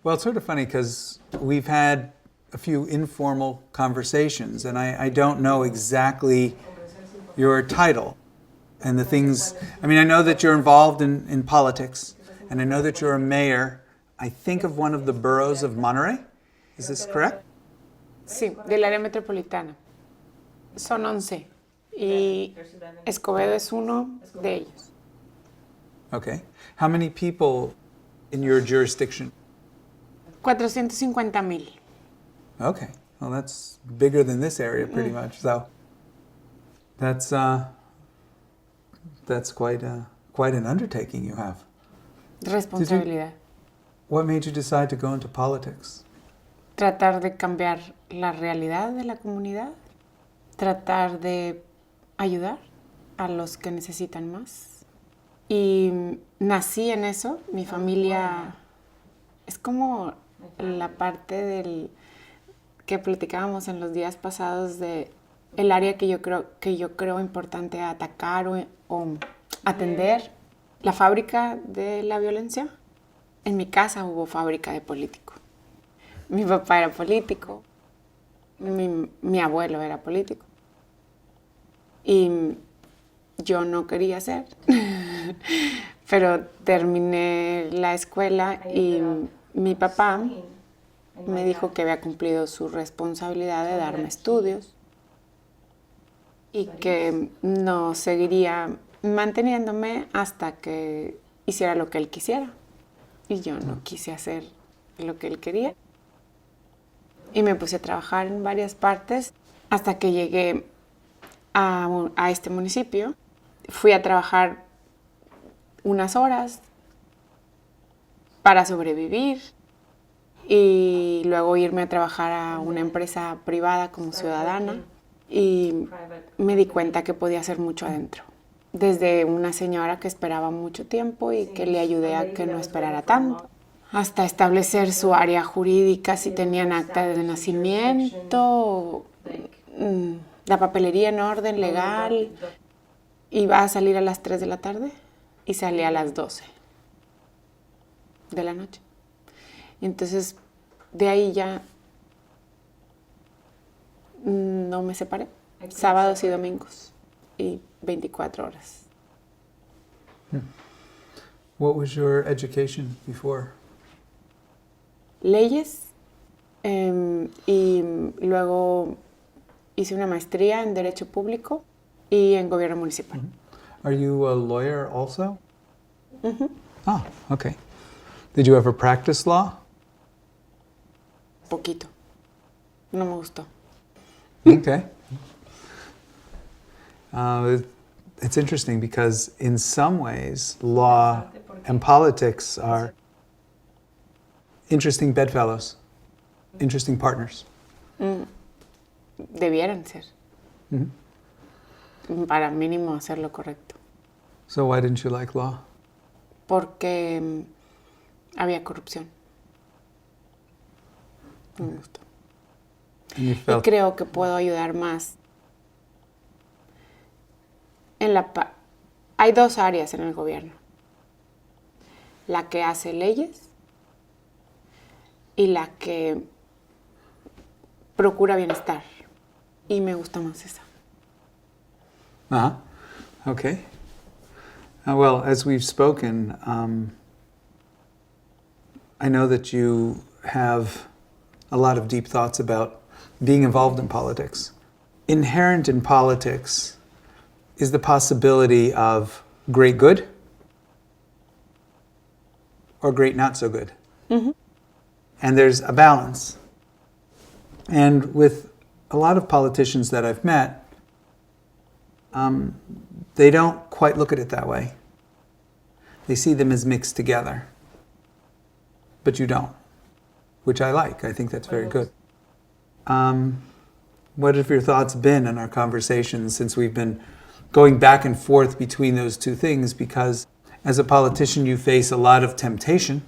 Well, it's sort of funny because we've had a few informal conversations, and I don't know exactly your title and the things. I mean, I know that you're involved in politics, and I know that you're a mayor, I think, of one of the boroughs of Monterey. Is this correct? Sí, del área metropolitana. Son 11 y Escobedo es uno de ellos. Okay. How many people in your jurisdiction? 450,000. Okay. Well, that's bigger than this area pretty much. So that's quite an undertaking you have. Responsabilidad. What made you decide to go into politics? Tratar de cambiar la realidad de la comunidad. Tratar de ayudar a los que necesitan más. Y nací en eso. Mi familia es como la parte del que platicábamos en los días pasados de el área que yo creo importante atacar o atender, la fábrica de la violencia. En mi casa hubo fábrica de político. Mi papá era político, mi abuelo era político. Y yo no quería ser, pero terminé la escuela y mi papá me dijo que había cumplido su responsabilidad de darme estudios y que no seguiría manteniéndome hasta que hiciera lo que él quisiera. Y yo no quise hacer lo que él quería. Y me puse a trabajar en varias partes hasta que llegué a este municipio. Fui a trabajar unas horas para sobrevivir y luego irme a trabajar a una empresa privada como ciudadana y me di cuenta que podía hacer mucho adentro. Desde una señora que esperaba mucho tiempo y que le ayudé a que no esperara tanto, hasta establecer su área jurídica, si tenían acta de nacimiento, la papelería en orden legal. Iba a salir a las 3 de la tarde y salía a las 12 de la noche. Entonces, de ahí ya no me separé. Sábados y domingos y 24 horas. What was your education before? Leyes y luego hice una maestría en Derecho Público y en Gobierno Municipal. Are you a lawyer also? Uh-huh. Oh, okay. Did you ever practice law? Poquito. No me gustó. Okay. It's interesting because in some ways, law and politics are interesting bedfellows, interesting partners. Debieran ser. Mm-hmm. Para mínimo hacer lo correcto. So why didn't you like law? Porque había corrupción. No me gustó. Y creo que puedo ayudar más. Hay dos áreas en el gobierno. La que hace leyes y la que procura bienestar. Y me gusta más esa. Okay. Well, as we've spoken, I know that you have a lot of deep thoughts about being involved in politics. Inherent in politics is the possibility of great good or great not so good. Mm-hmm. And there's a balance. And with a lot of politicians that I've met, they don't quite look at it that way. They see them as mixed together. But you don't, which I like. I think that's very good. What have your thoughts been in our conversations since we've been going back and forth between those two things? Because as a politician, you face a lot of temptation,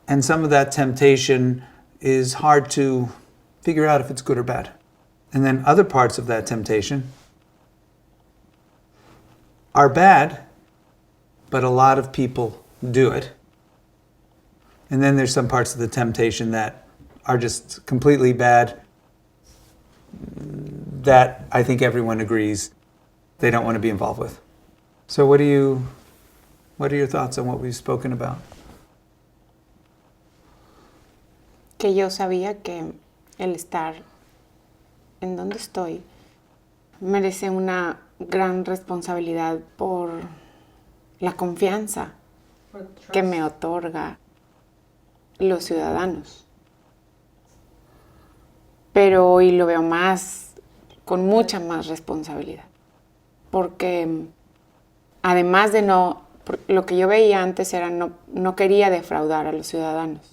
and some of that temptation is hard to figure out if it's good or bad. And then other parts of that temptation are bad, but a lot of people do it. And then there's some parts of the temptation that are just completely bad, that I think everyone agrees they don't want to be involved with. So what are your thoughts on what we've spoken about? Que yo sabía que el estar en donde estoy merece una gran responsabilidad por la confianza que me otorga los ciudadanos. Pero hoy lo veo con mucha más responsabilidad. Porque además de lo que yo veía antes era no quería defraudar a los ciudadanos.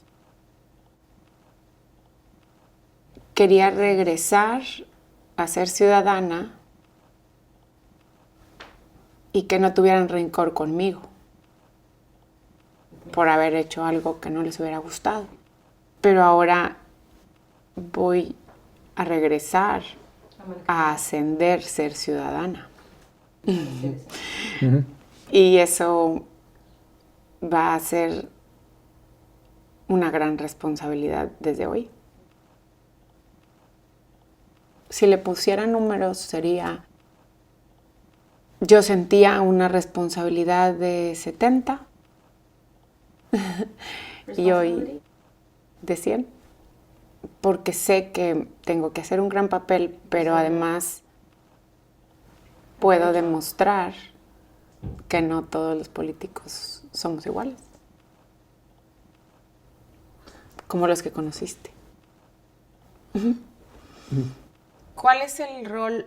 Quería regresar a ser ciudadana y que no tuvieran rencor conmigo por haber hecho algo que no les hubiera gustado. Pero ahora voy a regresar a ascender, ser ciudadana. Y eso va a ser una gran responsabilidad desde hoy. Si le pusiera números sería, yo sentía una responsabilidad de 70 y hoy de 100, porque sé que tengo que hacer un gran papel, pero además puedo demostrar que no todos los políticos somos iguales, como los que conociste. ¿Cuál es el rol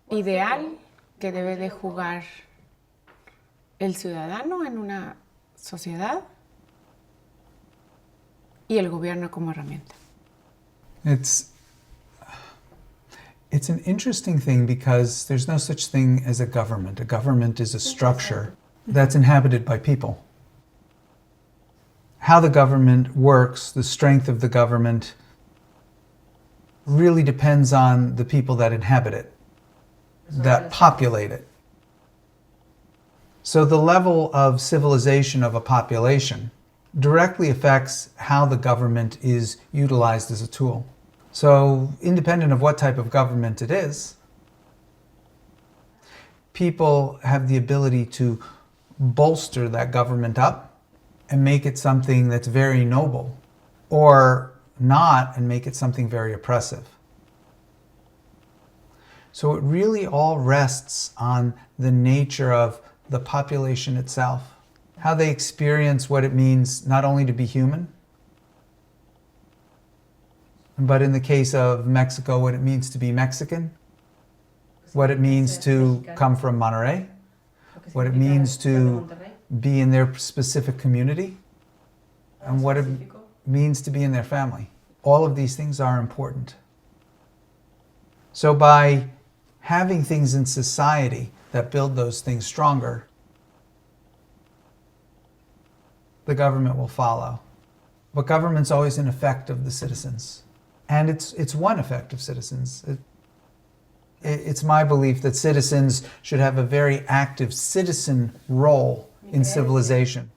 ideal que debe de jugar el ciudadano en una sociedad y el gobierno como herramienta? It's an interesting thing because there's no such thing as a government. A government is a structure that's inhabited by people. How the government works, the strength of the government, really depends on the people that inhabit it, that populate it. So the level of civilization of a population directly affects how the government is utilized as a tool. So independent of what type of government it is, people have the ability to bolster that government up and make it something that's very noble, or not and make it something very oppressive. So it really all rests on the nature of the population itself, how they experience what it means not only to be human, but in the case of Mexico, what it means to be Mexican, what it means to come from Monterrey, what it means to be in their specific community, and what it means to be in their family. All of these things are important. So by having things in society that build those things stronger, the government will follow. But government's always an effect of the citizens. And it's one effect of citizens. It's my belief that citizens should have a very active citizen role in civilization.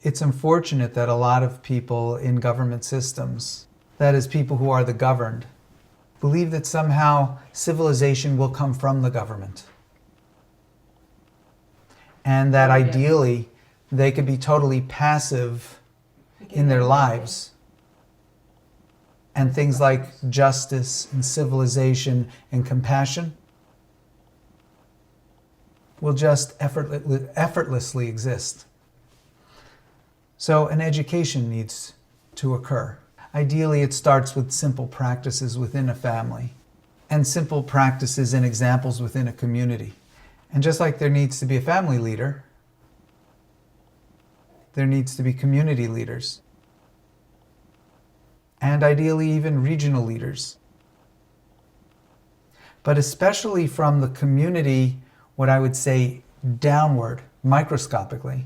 It's unfortunate that a lot of people in government systems, that is, people who are the governed, believe that somehow civilization will come from the government. And that ideally they could be totally passive in their lives. And things like justice and civilization and compassion will just effortlessly exist. So an education needs to occur. Ideally, it starts with simple practices within a family and simple practices and examples within a community. And just like there needs to be a family leader, there needs to be community leaders. And ideally even regional leaders. But especially from the community, what I would say downward, microscopically,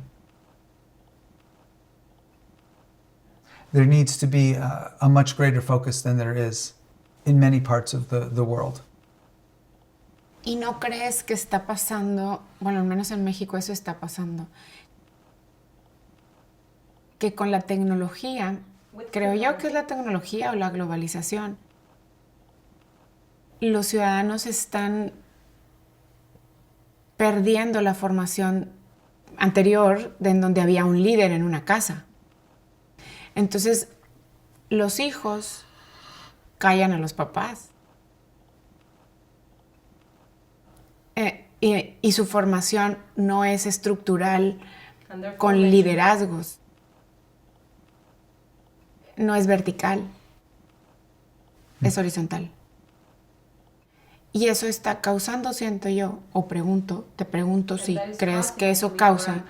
there needs to be a much greater focus than there is in many parts of the world. ¿Y no crees que está pasando, bueno, al menos en México eso está pasando, que con la tecnología, creo yo que es la tecnología o la globalización, los ciudadanos están perdiendo la formación anterior en donde había un líder en una casa? Entonces, los hijos callan a los papás. Y su formación no es estructural con liderazgos. No es vertical. Es horizontal. Y eso está causando, siento yo, o te pregunto si crees que eso causa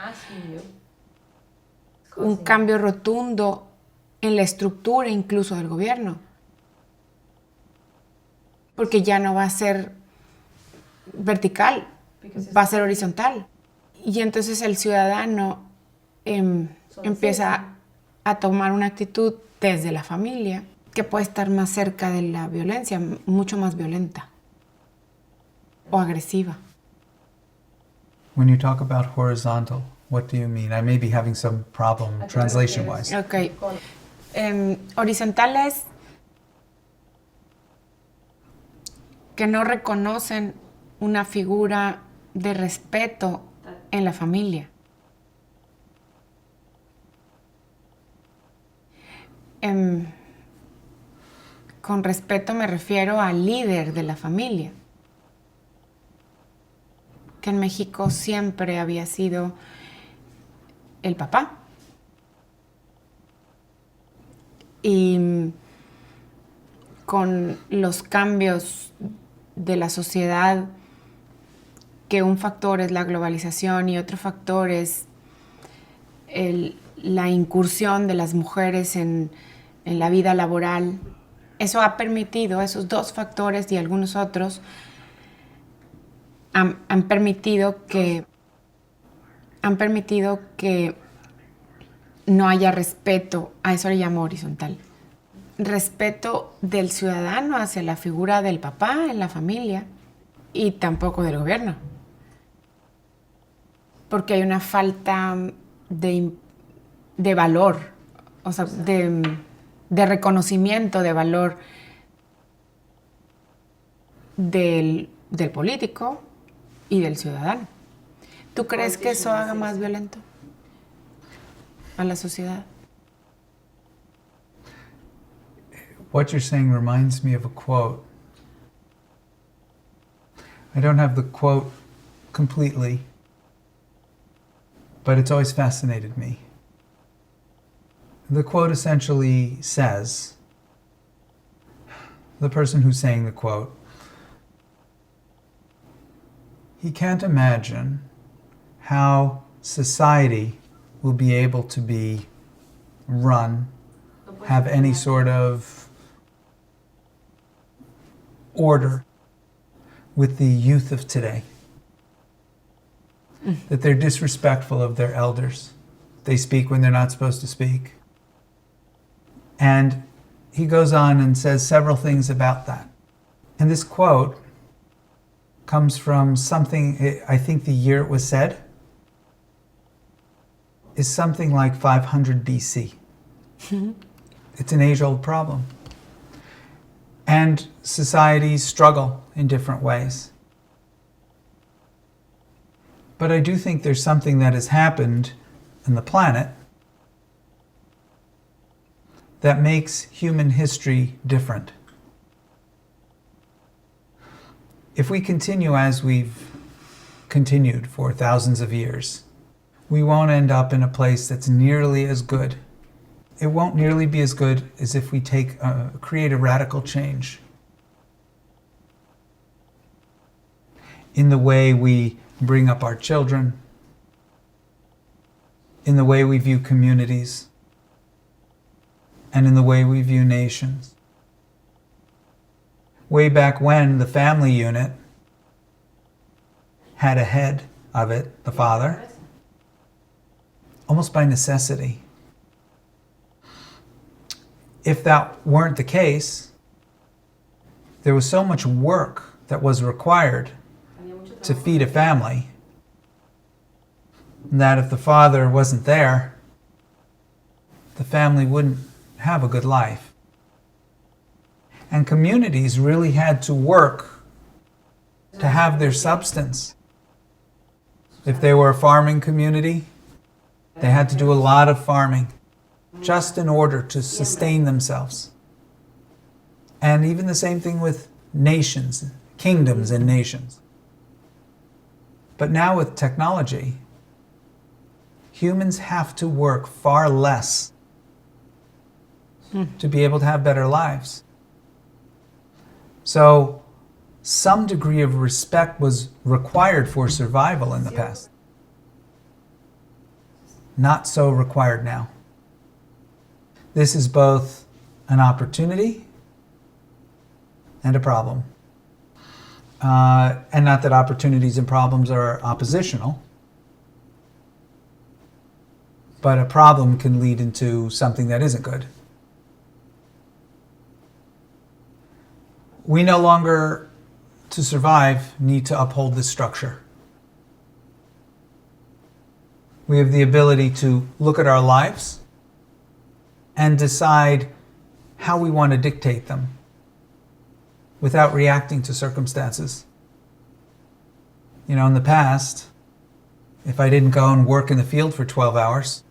un cambio rotundo en la estructura incluso del gobierno. Porque ya no va a ser vertical, va a ser horizontal. Y entonces el ciudadano empieza a tomar una actitud desde la familia que puede estar más cerca de la violencia, mucho más violenta o agresiva. When you talk about horizontal, what do you mean? I may be having some problem translation-wise. Ok. Horizontal es que no reconocen una figura de respeto en la familia. Con respeto me refiero al líder de la familia, que en México siempre había sido el papá. Y con los cambios de la sociedad, que un factor es la globalización y otro factor es la incursión de las mujeres en la vida laboral, eso ha permitido, esos dos factores y algunos otros, han permitido que no haya respeto, a eso le llamo horizontal. Respeto del ciudadano hacia la figura del papá en la familia y tampoco del gobierno. Porque hay una falta de valor, o sea, de reconocimiento de valor del político y del ciudadano. ¿Tú crees que eso haga más violento a la sociedad? What you're saying reminds me of a quote. I don't have the quote completely, but it's always fascinated me. The quote essentially says, the person who's saying the quote, he can't imagine how society will be able to be run, have any sort of order with the youth of today. That they're disrespectful of their elders. They speak when they're not supposed to speak. And he goes on and says several things about that. And this quote comes from something, I think the year it was said is something like 500 BC. It's an age-old problem. And societies struggle in different ways. But I do think there's something that has happened in the planet that makes human history different. If we continue as we've continued for thousands of years, we won't end up in a place that's nearly as good. It won't nearly be as good as if we create a radical change in the way we bring up our children, in the way we view communities, and in the way we view nations. Way back when the family unit had a head of it, the father, almost by necessity. If that weren't the case, there was so much work that was required to feed a family, and that if the father wasn't there, the family wouldn't have a good life. And communities really had to work to have their substance. If they were a farming community, they had to do a lot of farming just in order to sustain themselves. And even the same thing with nations, kingdoms and nations. But now with technology, humans have to work far less to be able to have better lives. So some degree of respect was required for survival in the past. Not so required now. This is both an opportunity and a problem. And not that opportunities and problems are oppositional, but a problem can lead into something that isn't good. We no longer, to survive, need to uphold this structure. We have the ability to look at our lives and decide how we want to dictate them without reacting to circumstances. You know, in the past, if I didn't go and work in the field for 12 hours,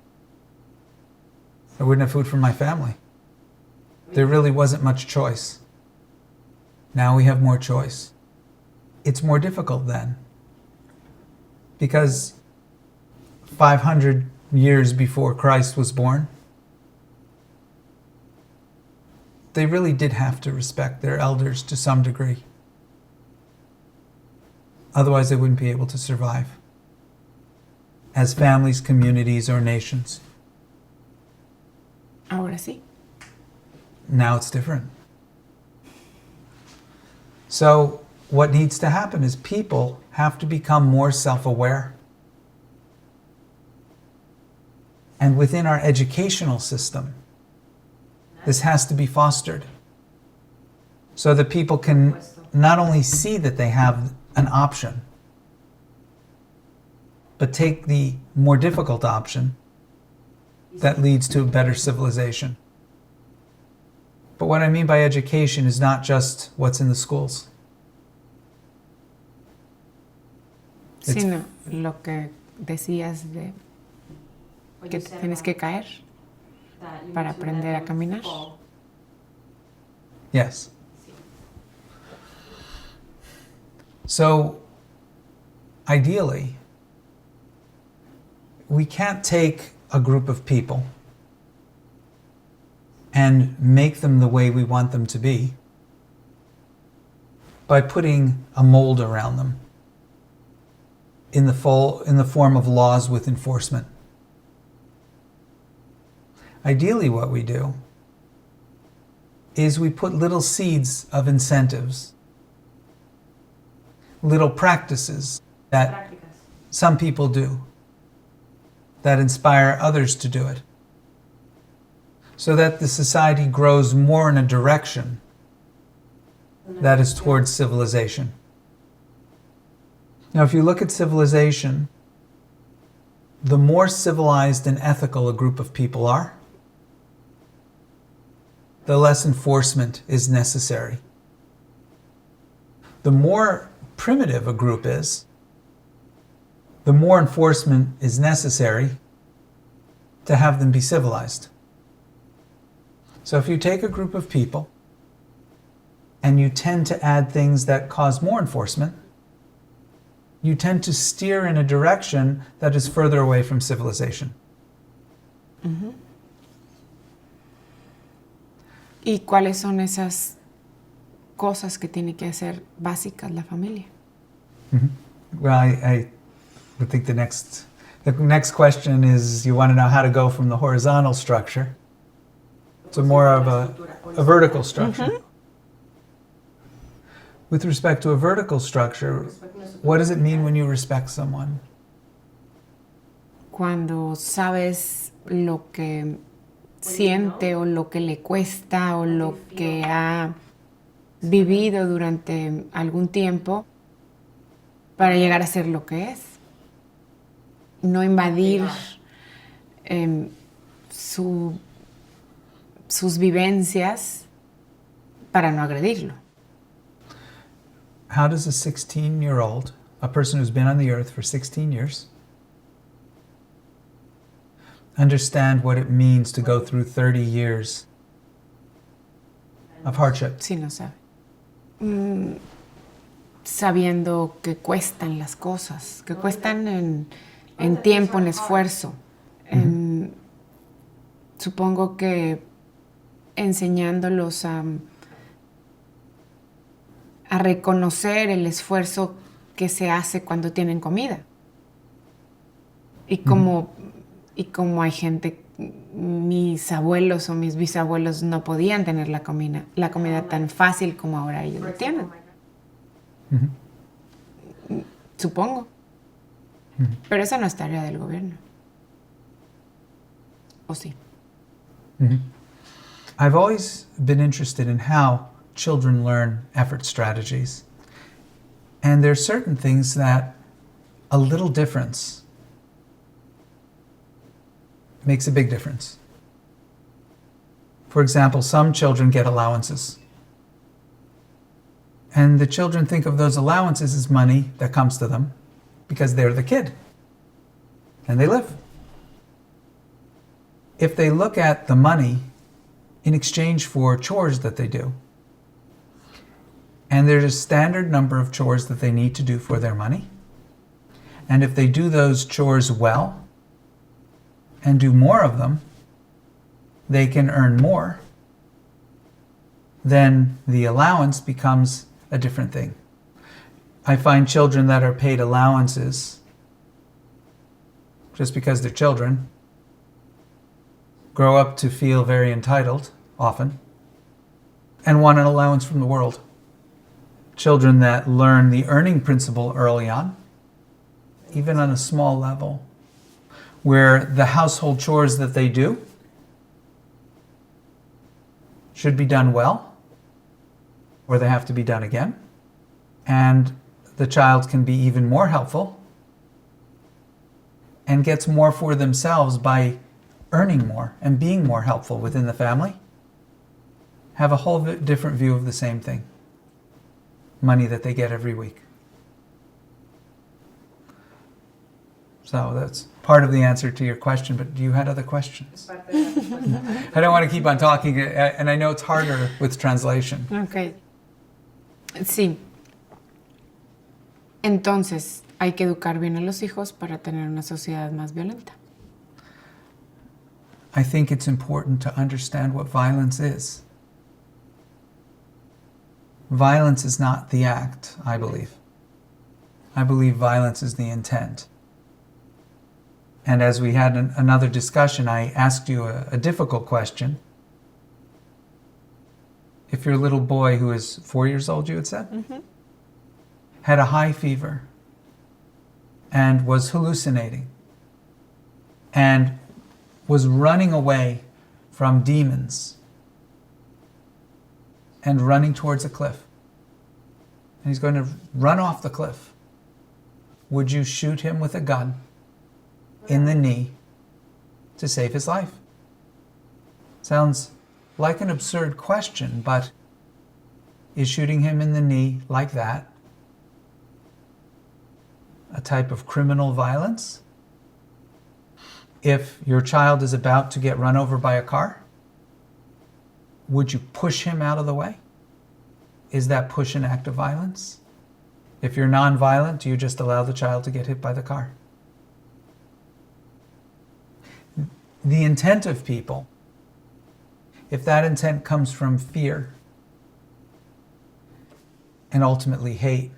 I wouldn't have food for my family. There really wasn't much choice. Now we have more choice. It's more difficult then, because 500 years before Christ was born, they really did have to respect their elders to some degree. Otherwise, they wouldn't be able to survive as families, communities, or nations. Ahora sí. Now it's different. So what needs to happen is people have to become more self-aware. And within our educational system, this has to be fostered so that people can not only see that they have an option, but take the more difficult option that leads to a better civilization. But what I mean by education is not just what's in the schools. Sino lo que decías de que te tienes que caer para aprender a caminar. Yes. So, ideally, we can't take a group of people and make them the way we want them to be by putting a mold around them in the form of laws with enforcement. Ideally, what we do is we put little seeds of incentives, little practices that some people do, that inspire others to do it, so that the society grows more in a direction that is towards civilization. Now, if you look at civilization, the more civilized and ethical a group of people are, the less enforcement is necessary. The more primitive a group is, the more enforcement is necessary to have them be civilized. So if you take a group of people and you tend to add things that cause more enforcement, you tend to steer in a direction that is further away from civilization. Uh-huh. ¿Y cuáles son esas cosas que tiene que hacer básicas la familia? Mm-hmm. Well, I think the next question is, you want to know how to go from the horizontal structure to more of a vertical structure. Mm-hmm. With respect to a vertical structure, what does it mean when you respect someone? Cuando sabes lo que siente o lo que le cuesta o lo que ha vivido durante algún tiempo para llegar a ser lo que es. No invadir sus vivencias para no agredirlo. How does a 16-year-old, a person who's been on the earth for 16 years, understand what it means to go through 30 years of hardship? Sí, no sabe. Sabiendo que cuestan las cosas, que cuestan en tiempo, en esfuerzo. Supongo que enseñándolos a reconocer el esfuerzo que se hace cuando tienen comida. Y como hay gente, mis abuelos o mis bisabuelos no podían tener la comida tan fácil como ahora ellos lo tienen. Supongo. Pero eso no es tarea del gobierno. ¿O sí? I've always been interested in how children learn effort strategies. And there are certain things that a little difference makes a big difference. For example, some children get allowances. And the children think of those allowances as money that comes to them because they're the kid. And they live. If they look at the money in exchange for chores that they do, and there's a standard number of chores that they need to do for their money, and if they do those chores well and do more of them, they can earn more, then the allowance becomes a different thing. I find children that are paid allowances just because they're children grow up to feel very entitled, often, and want an allowance from the world. Children that learn the earning principle early on, even on a small level, where the household chores that they do should be done well, or they have to be done again, and the child can be even more helpful and gets more for themselves by earning more and being more helpful within the family, have a whole different view of the same thing. Money that they get every week. So that's part of the answer to your question, but you had other questions. I don't want to keep on talking, and I know it's harder with translation. Ok. Sí. Entonces, hay que educar bien a los hijos para tener una sociedad más violenta. I think it's important to understand what violence is. Violence is not the act, I believe. I believe violence is the intent. And as we had another discussion, I asked you a difficult question. If your little boy, who is 4 years old, you had said, had a high fever and was hallucinating and was running away from demons and running towards a cliff, and he's going to run off the cliff, would you shoot him with a gun in the knee to save his life? Sounds like an absurd question, but is shooting him in the knee like that a type of criminal violence? If your child is about to get run over by a car, would you push him out of the way? Is that push an act of violence? If you're non-violent, do you just allow the child to get hit by the car? The intent of people, if that intent comes from fear and ultimately hate,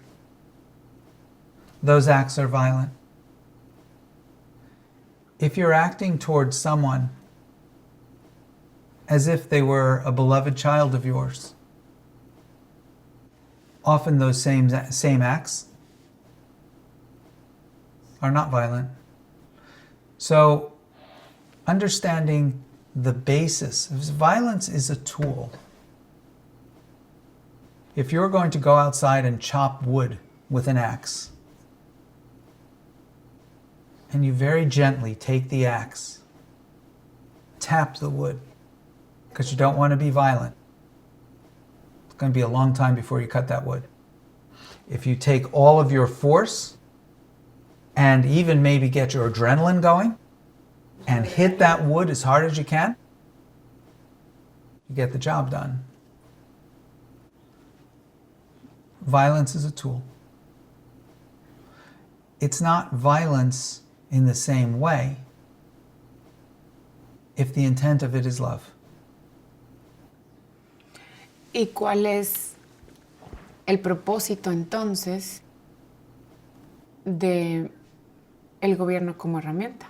those acts are violent. If you're acting towards someone as if they were a beloved child of yours, often those same acts are not violent. So, understanding the basis of violence is a tool. If you're going to go outside and chop wood with an axe, and you very gently take the axe, tap the wood, because you don't want to be violent. It's going to be a long time before you cut that wood. If you take all of your force and even maybe get your adrenaline going and hit that wood as hard as you can, you get the job done. Violence is a tool. It's not violence in the same way if the intent of it is love. ¿Y cuál es el propósito entonces de el gobierno como herramienta?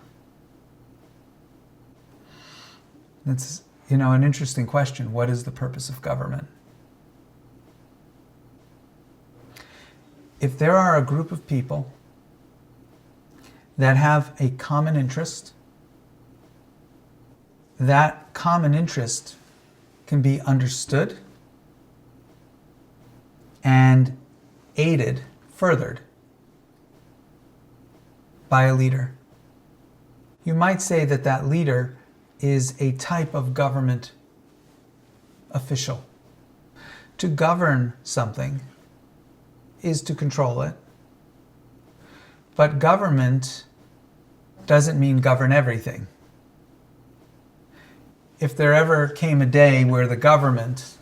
That's, an interesting question. What is the purpose of government? If there are a group of people that have a common interest, that common interest can be understood and aided, furthered by a leader. You might say that that leader is a type of government official. To govern something is to control it. But government doesn't mean govern everything. If there ever came a day where the government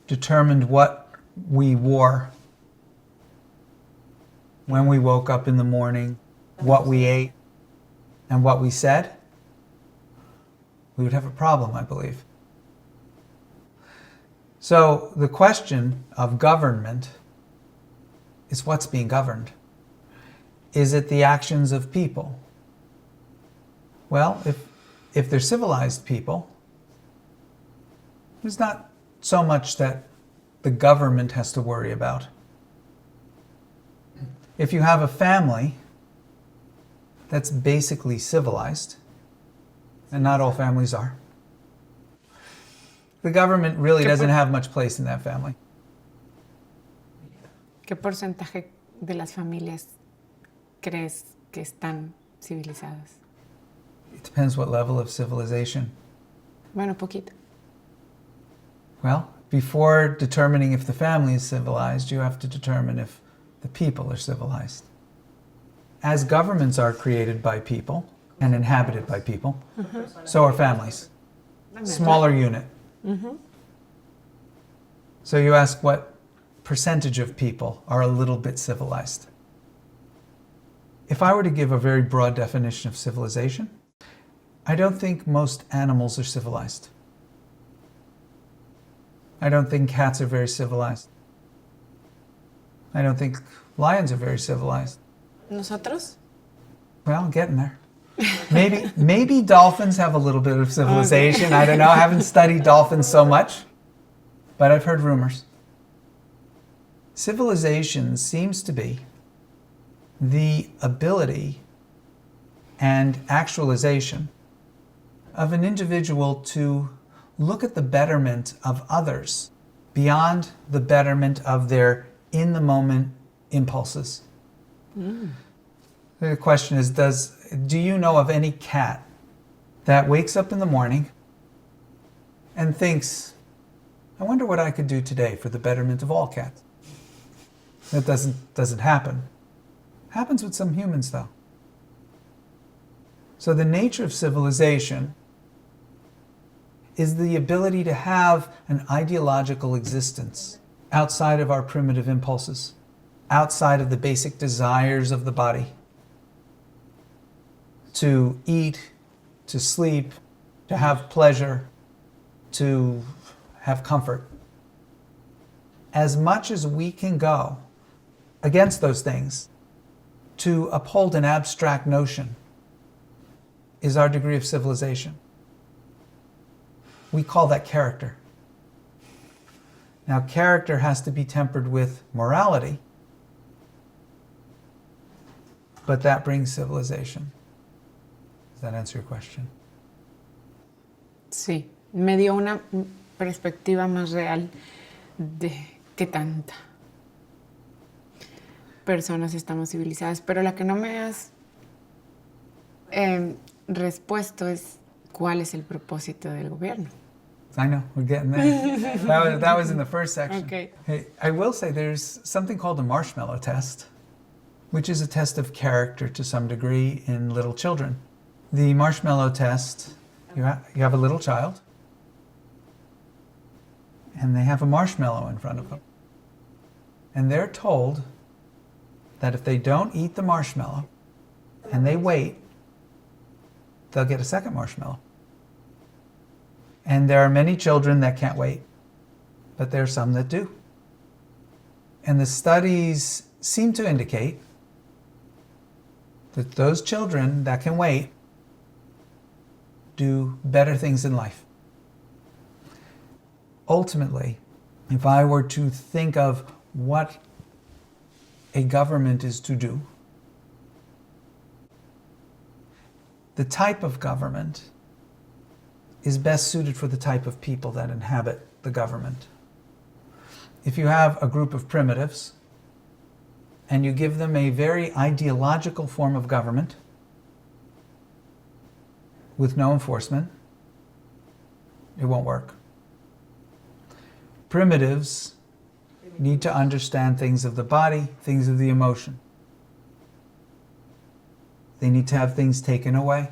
determined what we wore, when we woke up in the morning, what we ate, and what we said, we would have a problem, I believe. So the question of government is what's being governed. Is it the actions of people? Well, if they're civilized people, there's not so much that the government has to worry about. If you have a family that's basically civilized, and not all families are, the government really doesn't have much place in that family. ¿Qué porcentaje de las familias crees que están civilizadas? It depends what level of civilization. Bueno, poquito. Well, before determining if the family is civilized, you have to determine if the people are civilized. As governments are created by people and inhabited by people, so are families. Smaller unit. So you ask what percentage of people are a little bit civilized. If I were to give a very broad definition of civilization, I don't think most animals are civilized. I don't think cats are very civilized. I don't think lions are very civilized. ¿Nosotros? Well, getting there. Maybe dolphins have a little bit of civilization. Okay. I don't know. I haven't studied dolphins so much, but I've heard rumors. Civilization seems to be the ability and actualization of an individual to look at the betterment of others beyond the betterment of their in-the-moment impulses. The question is, do you know of any cat that wakes up in the morning and thinks, I wonder what I could do today for the betterment of all cats? That doesn't happen. Happens with some humans, though. So the nature of civilization is the ability to have an ideological existence outside of our primitive impulses, outside of the basic desires of the body. To eat, to sleep, to have pleasure, to have comfort. As much as we can go against those things to uphold an abstract notion is our degree of civilization. We call that character. Now, character has to be tempered with morality, but that brings civilization. Does that answer your question? Sí, me dio una perspectiva más real de qué tanta. personas estamos civilizadas, pero la que no me has respuesto es ¿cuál es el propósito del gobierno? I know, we're getting there. that was in the first section. Okay. Hey, I will say there's something called a marshmallow test, which is a test of character to some degree in little children. The marshmallow test, you have a little child, and they have a marshmallow in front of them. And they're told that if they don't eat the marshmallow and they wait, they'll get a second marshmallow. And there are many children that can't wait, but there are some that do. And the studies seem to indicate that those children that can wait do better things in life. Ultimately, if I were to think of what a government is to do, the type of government is best suited for the type of people that inhabit the government. If you have a group of primitives and you give them a very ideological form of government with no enforcement, it won't work. Primitives need to understand things of the body, things of the emotion. They need to have things taken away.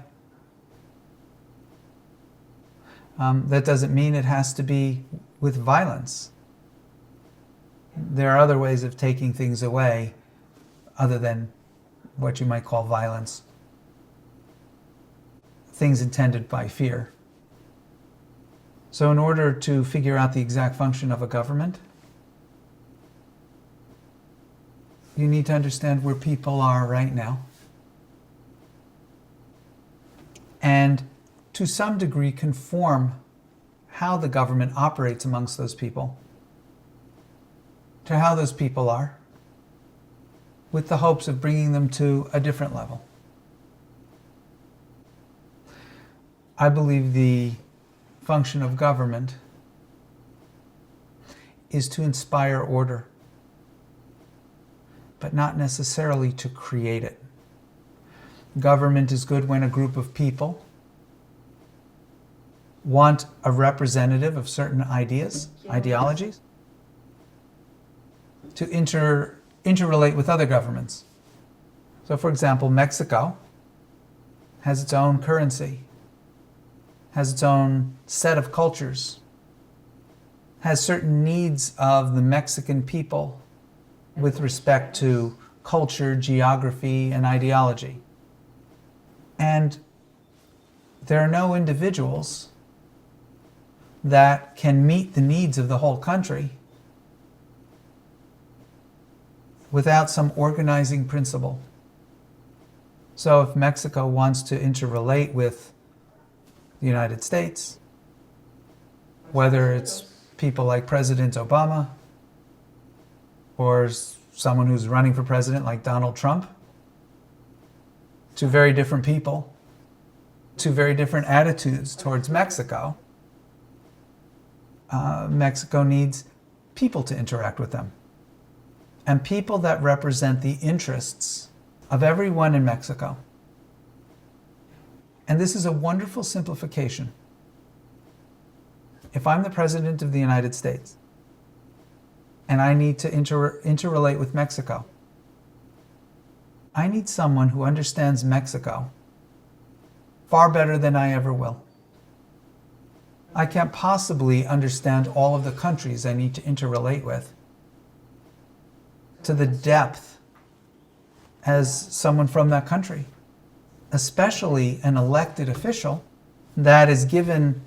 That doesn't mean it has to be with violence. There are other ways of taking things away other than what you might call violence. Things intended by fear. So in order to figure out the exact function of a government, you need to understand where people are right now. And to some degree conform how the government operates amongst those people to how those people are, with the hopes of bringing them to a different level. I believe the function of government is to inspire order, but not necessarily to create it. Government is good when a group of people want a representative of certain ideas, ideologies, to interrelate with other governments. So for example, Mexico has its own currency, has its own set of cultures, has certain needs of the Mexican people with respect to culture, geography, and ideology. And there are no individuals that can meet the needs of the whole country without some organizing principle. So if Mexico wants to interrelate with the United States, whether it's people like President Obama or someone who's running for president like Donald Trump, two very different people, two very different attitudes towards Mexico, Mexico needs people to interact with them. And people that represent the interests of everyone in Mexico. And this is a wonderful simplification. If I'm the President of the United States and I need to interrelate with Mexico, I need someone who understands Mexico far better than I ever will. I can't possibly understand all of the countries I need to interrelate with to the depth as someone from that country, especially an elected official that is given,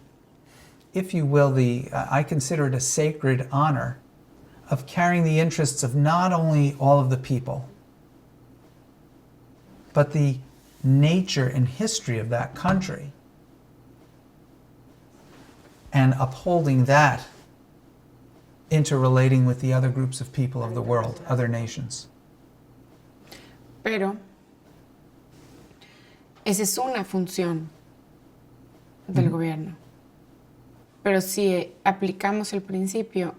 if you will, I consider it a sacred honor of carrying the interests of not only all of the people, but the nature and history of that country, and upholding that, interrelating with the other groups of people of the world, other nations. Pero esa es una función del gobierno. Pero si aplicamos el principio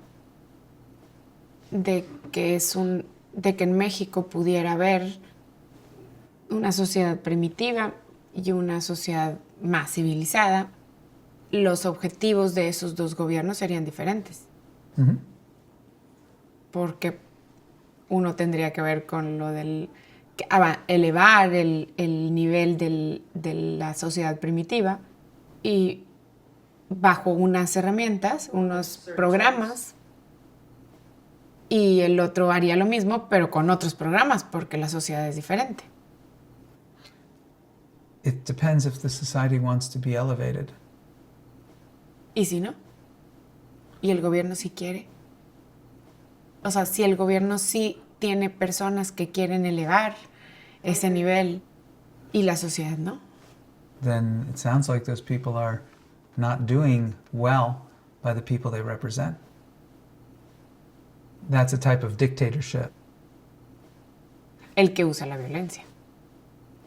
de que es un de que en México pudiera haber una sociedad primitiva y una sociedad más civilizada, los objetivos de esos dos gobiernos serían diferentes. Porque uno tendría que ver con lo del elevar el nivel de la sociedad primitiva y bajo unas herramientas, unos programas, y el otro haría lo mismo, pero con otros programas, porque la sociedad es diferente. It depends if the society wants to be elevated. ¿Y si no? ¿Y el gobierno sí quiere? O sea, si el gobierno sí tiene personas que quieren elevar ese nivel y la sociedad no. Then it sounds like those people are not doing well by the people they represent. That's a type of dictatorship. El que usa la violencia.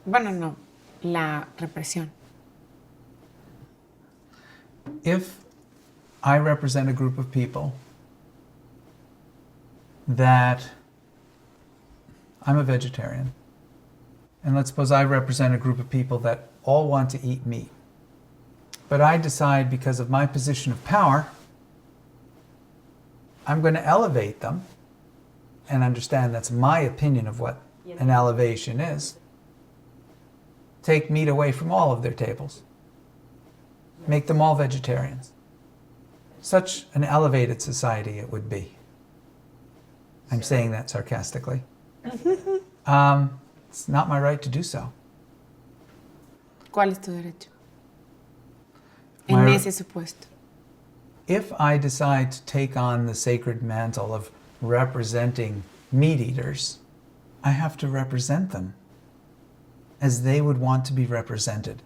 Bueno, no, la represión. If I represent a group of people that I'm a vegetarian, and let's suppose I represent a group of people that all want to eat meat, but I decide because of my position of power, I'm going to elevate them and understand that's my opinion of what an elevation is. Take meat away from all of their tables. Make them all vegetarians. Such an elevated society it would be. I'm saying that sarcastically. It's not my right to do so. ¿Cuál es tu derecho? En ese supuesto. If I decide to take on the sacred mantle of representing meat eaters, I have to represent them as they would want to be represented.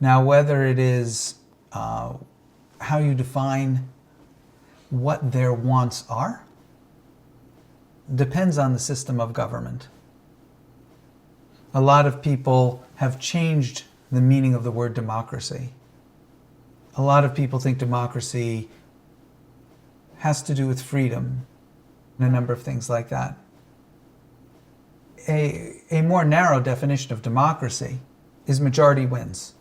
Now, whether it is how you define what their wants are depends on the system of government. A lot of people have changed the meaning of the word democracy. A lot of people think democracy has to do with freedom and a number of things like that. A more narrow definition of democracy is majority wins,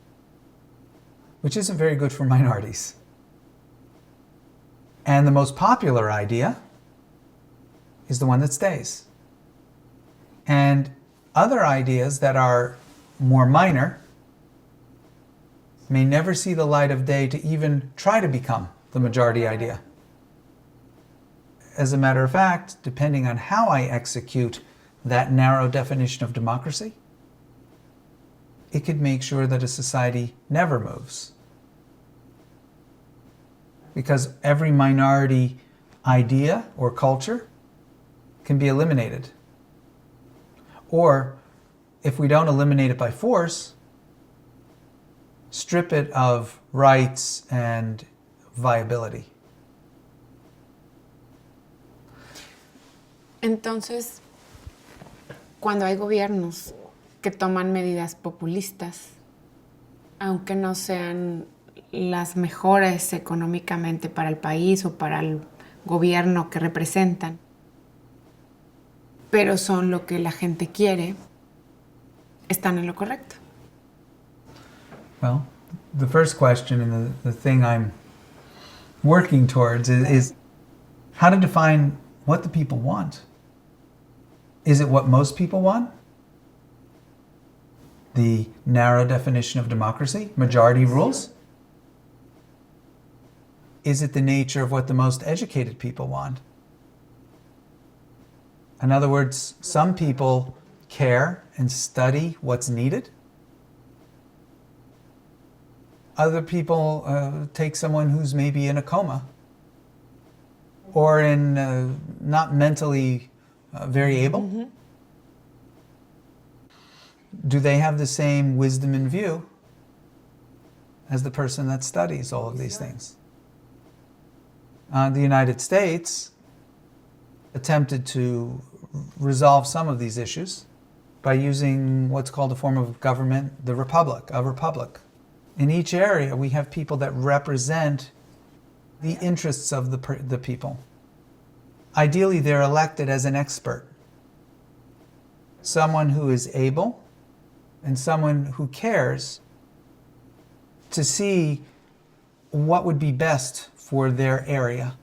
which isn't very good for minorities. And the most popular idea is the one that stays. And other ideas that are more minor may never see the light of day to even try to become the majority idea. As a matter of fact, depending on how I execute that narrow definition of democracy, it could make sure that a society never moves. Because every minority idea or culture can be eliminated. Or, if we don't eliminate it by force, strip it of rights and viability. Entonces, cuando hay gobiernos que toman medidas populistas, aunque no sean las mejores económicamente para el país o para el gobierno que representan, pero son lo que la gente quiere, están en lo correcto. Well, the first question and the thing I'm working towards is how to define what the people want. Is it what most people want? The narrow definition of democracy, majority rules? Is it the nature of what the most educated people want? In other words, some people care and study what's needed. Other people take someone who's maybe in a coma or in not mentally very able. Mm-hmm. Do they have the same wisdom in view as the person that studies all of these things? The United States attempted to resolve some of these issues by using what's called a form of government, the republic, a republic. In each area, we have people that represent the interests of the people. Ideally, they're elected as an expert someone who is able and someone who cares to see what would be best for their area.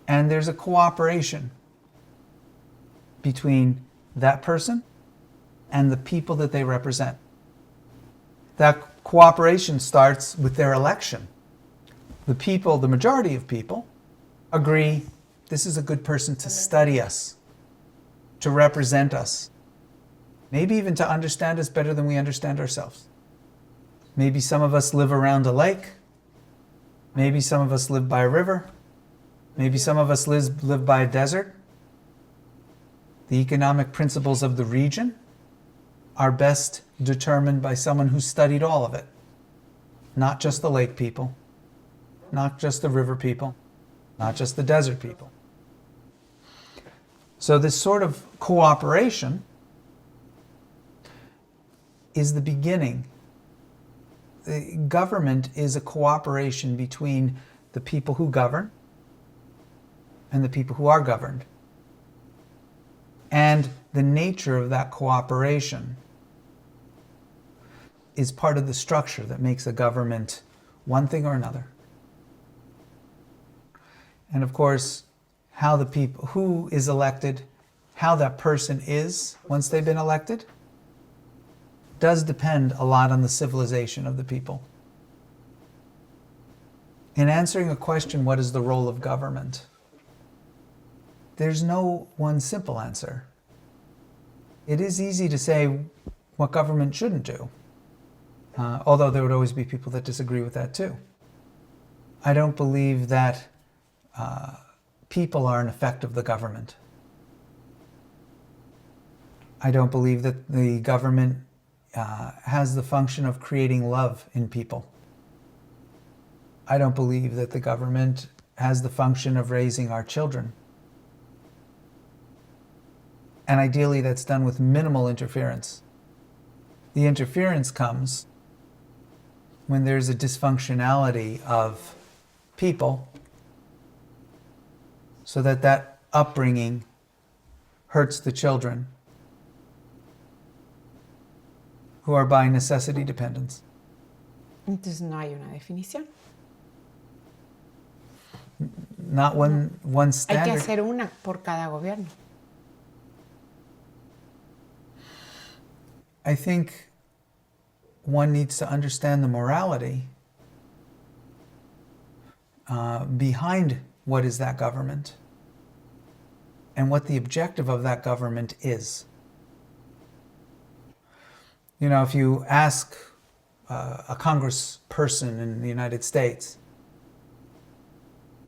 And there's a cooperation between that person and the people that they represent. That cooperation starts with their election. The people, the majority of people, agree this is a good person to study us, to represent us, maybe even to understand us better than we understand ourselves. Maybe some of us live around a lake. Maybe some of us live by a river. Maybe some of us live by a desert. The economic principles of the region are best determined by someone who studied all of it. Not just the lake people, not just the river people, not just the desert people. So this sort of cooperation is the beginning. The government is a cooperation between the people who govern and the people who are governed. And the nature of that cooperation is part of the structure that makes a government one thing or another. And of course, how the people, who is elected, how that person is once they've been elected, does depend a lot on the civilization of the people. In answering a question, what is the role of government? There's no one simple answer. It is easy to say what government shouldn't do, although there would always be people that disagree with that too. I don't believe that people are an effect of the government. I don't believe that the government has the function of creating love in people. I don't believe that the government has the function of raising our children. And ideally, that's done with minimal interference. The interference comes when there's a dysfunctionality of people, so that that upbringing hurts the children who are by necessity dependents. Entonces no hay una definición. Not one Hay que standard. hacer una por cada gobierno. I think one needs to understand the morality behind what is that government and what the objective of that government is. You know, if you ask a congressperson in the United States,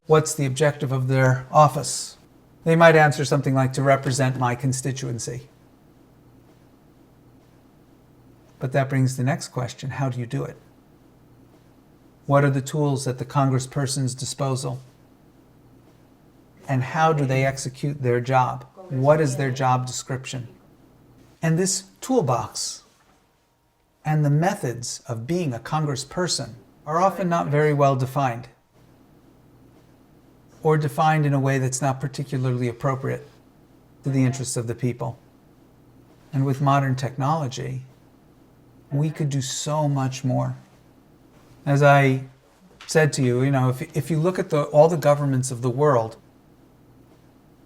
what's the objective of their office? They might answer something like, to represent my constituency. But that brings the next question: how do you do it? What are the tools at the congressperson's disposal? And how do they execute their job? What is their job description? And this toolbox and the methods of being a congressperson are often not very well defined, or defined in a way that's not particularly appropriate to the interests of the people. And with modern technology, we could do so much more. As I said to you, if you look at all the governments of the world,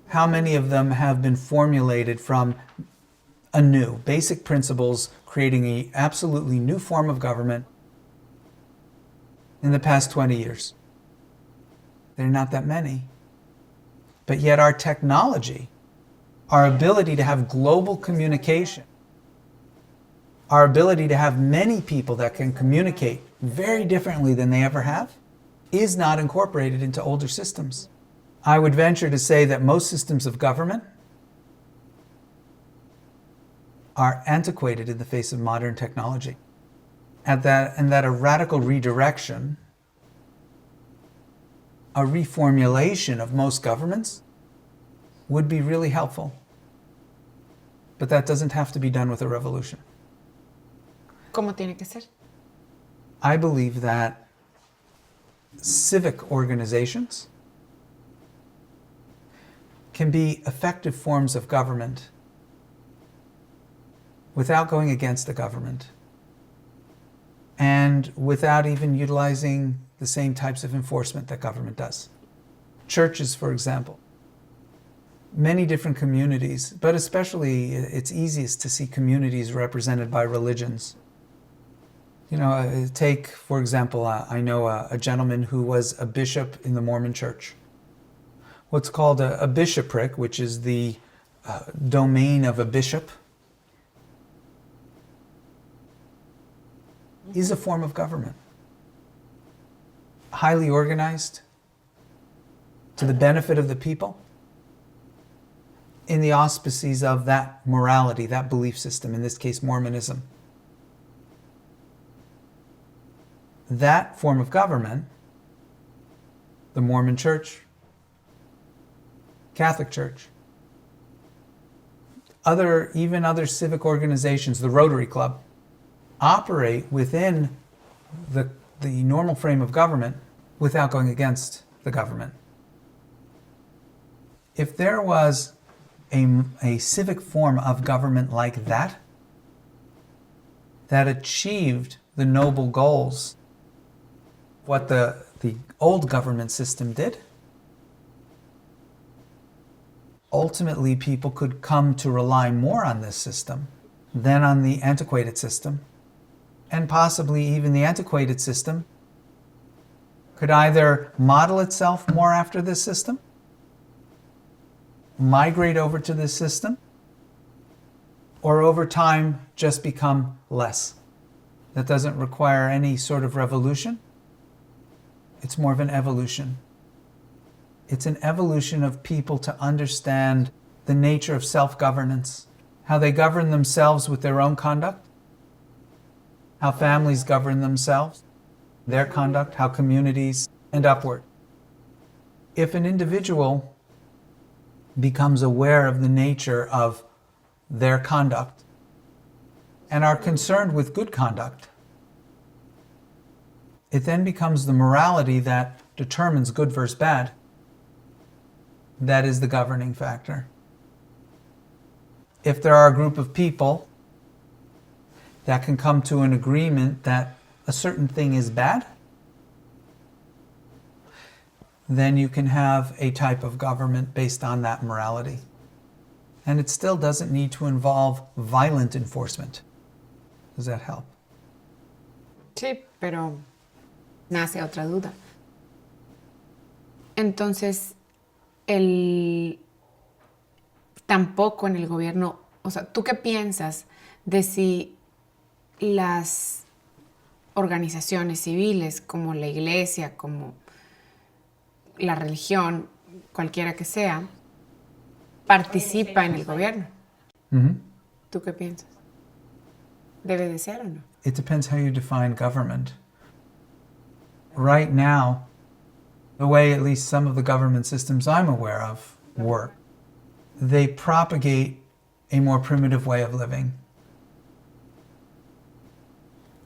how many of them have been formulated from anew, basic principles, creating an absolutely new form of government in the past 20 years? There are not that many. But yet our technology, our ability to have global communication, our ability to have many people that can communicate very differently than they ever have, is not incorporated into older systems. I would venture to say that most systems of government are antiquated in the face of modern technology. And that a radical redirection, a reformulation of most governments would be really helpful. But that doesn't have to be done with a revolution. ¿Cómo tiene que ser? I believe that civic organizations can be effective forms of government without going against the government, and without even utilizing the same types of enforcement that government does. Churches, for example, many different communities, but especially it's easiest to see communities represented by religions. You know, take, for example, I know a gentleman who was a bishop in the Mormon church. What's called a bishopric, which is the domain of a bishop, is a form of government. Highly organized, to the benefit of the people, in the auspices of that morality, that belief system, in this case Mormonism. That form of government, the Mormon Church, Catholic Church, even other civic organizations, the Rotary Club, operate within the normal frame of government without going against the government. If there was a civic form of government like that, that achieved the noble goals, what the old government system did, ultimately people could come to rely more on this system than on the antiquated system. And possibly even the antiquated system could either model itself more after this system, migrate over to this system, or over time just become less. That doesn't require any sort of revolution. It's more of an evolution. It's an evolution of people to understand the nature of self-governance, how they govern themselves with their own conduct, how families govern themselves, their conduct, how communities, and upward. If an individual becomes aware of the nature of their conduct and are concerned with good conduct, it then becomes the morality that determines good versus bad. That is the governing factor. If there are a group of people that can come to an agreement that a certain thing is bad, then you can have a type of government based on that morality. And it still doesn't need to involve violent enforcement. Does that help? Sí, pero nace otra duda. Entonces, tampoco en el gobierno, o sea, ¿tú qué piensas de si las organizaciones civiles como la iglesia, como la religión, cualquiera que sea, participa en el gobierno? Mm-hmm. ¿Tú qué piensas? ¿Debe de ser o no? It depends how you define government. Right now, the way at least some of the government systems I'm aware of work, they propagate a more primitive way of living.